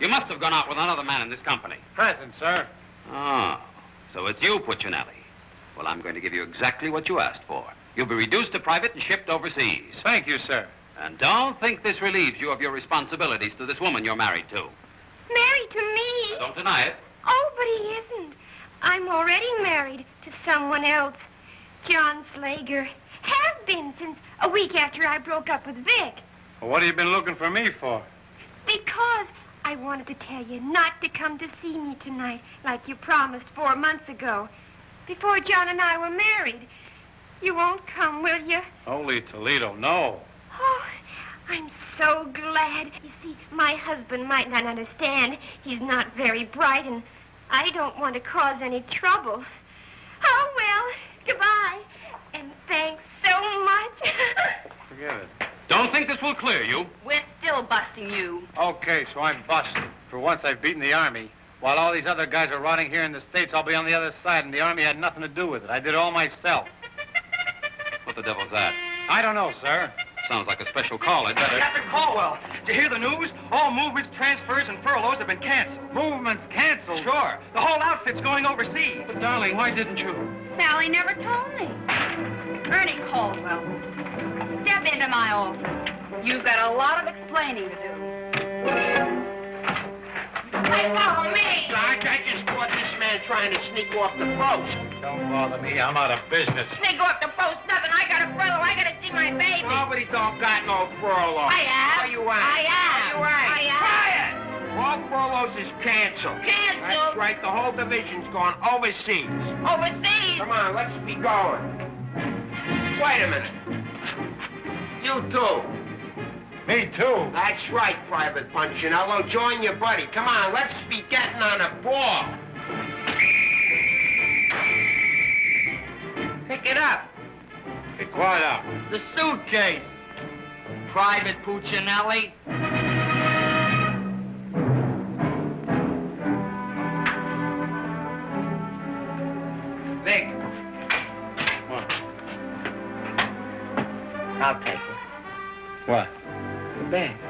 S9: You must have gone out with another man in this company.
S6: Present, sir.
S9: Oh, so it's you, Puccinelli. Well, I'm going to give you exactly what you asked for. You'll be reduced to private and shipped overseas.
S6: Thank you, sir.
S9: And don't think this relieves you of your responsibilities to this woman you're married to.
S10: Married to me?
S9: Don't deny it.
S10: Oh, but he isn't. I'm already married to someone else. John Slager. Have been since a week after I broke up with Vic.
S6: Well, what have you been looking for me for?
S10: Because I wanted to tell you not to come to see me tonight like you promised 4 months ago, before John and I were married. You won't come, will you?
S6: Holy Toledo, no.
S10: Oh, I'm so glad. You see, my husband might not understand. He's not very bright, and I don't want to cause any trouble. Oh, well, goodbye. And thanks so much.
S6: Forget it.
S9: Don't think this will clear you.
S11: We're still busting you.
S6: Okay, so I'm busted. For once, I've beaten the Army. While all these other guys are rotting here in the States, I'll be on the other side, and the Army had nothing to do with it. I did it all myself.
S9: What the devil's that?
S6: I don't know, sir.
S9: Sounds like a special call. I'd better...
S16: Captain Caldwell, did you hear the news? All movements, transfers, and furloughs have been canceled.
S6: Movements canceled?
S16: Sure. The whole outfit's going overseas.
S9: But, darling, why didn't you?
S11: Sally never told me. Ernie Caldwell, step into my office. You've got a lot of explaining to do.
S2: Hey, follow me. Sarge, I just caught this man trying to sneak off the post.
S6: Don't bother me. I'm out of business.
S12: Sneak off the post, nothing. I got a furlough. I got to see my baby.
S2: Nobody don't got no furlough.
S12: I have.
S2: Are you out?
S12: I have.
S2: right.
S4: Quiet!
S2: All furloughs is canceled.
S4: Canceled?
S2: That's right. The whole division's gone overseas.
S4: Overseas?
S2: Come on, let's be going. Wait a minute. You too.
S17: Me too.
S2: That's right, Private Punchinello. Join your buddy. Come on, let's be getting on a ball. Pick it up.
S17: Be quiet out.
S8: The suitcase. Private Puccinelli.
S2: Vic.
S17: What?
S2: I'll take it.
S17: What?
S2: The bag.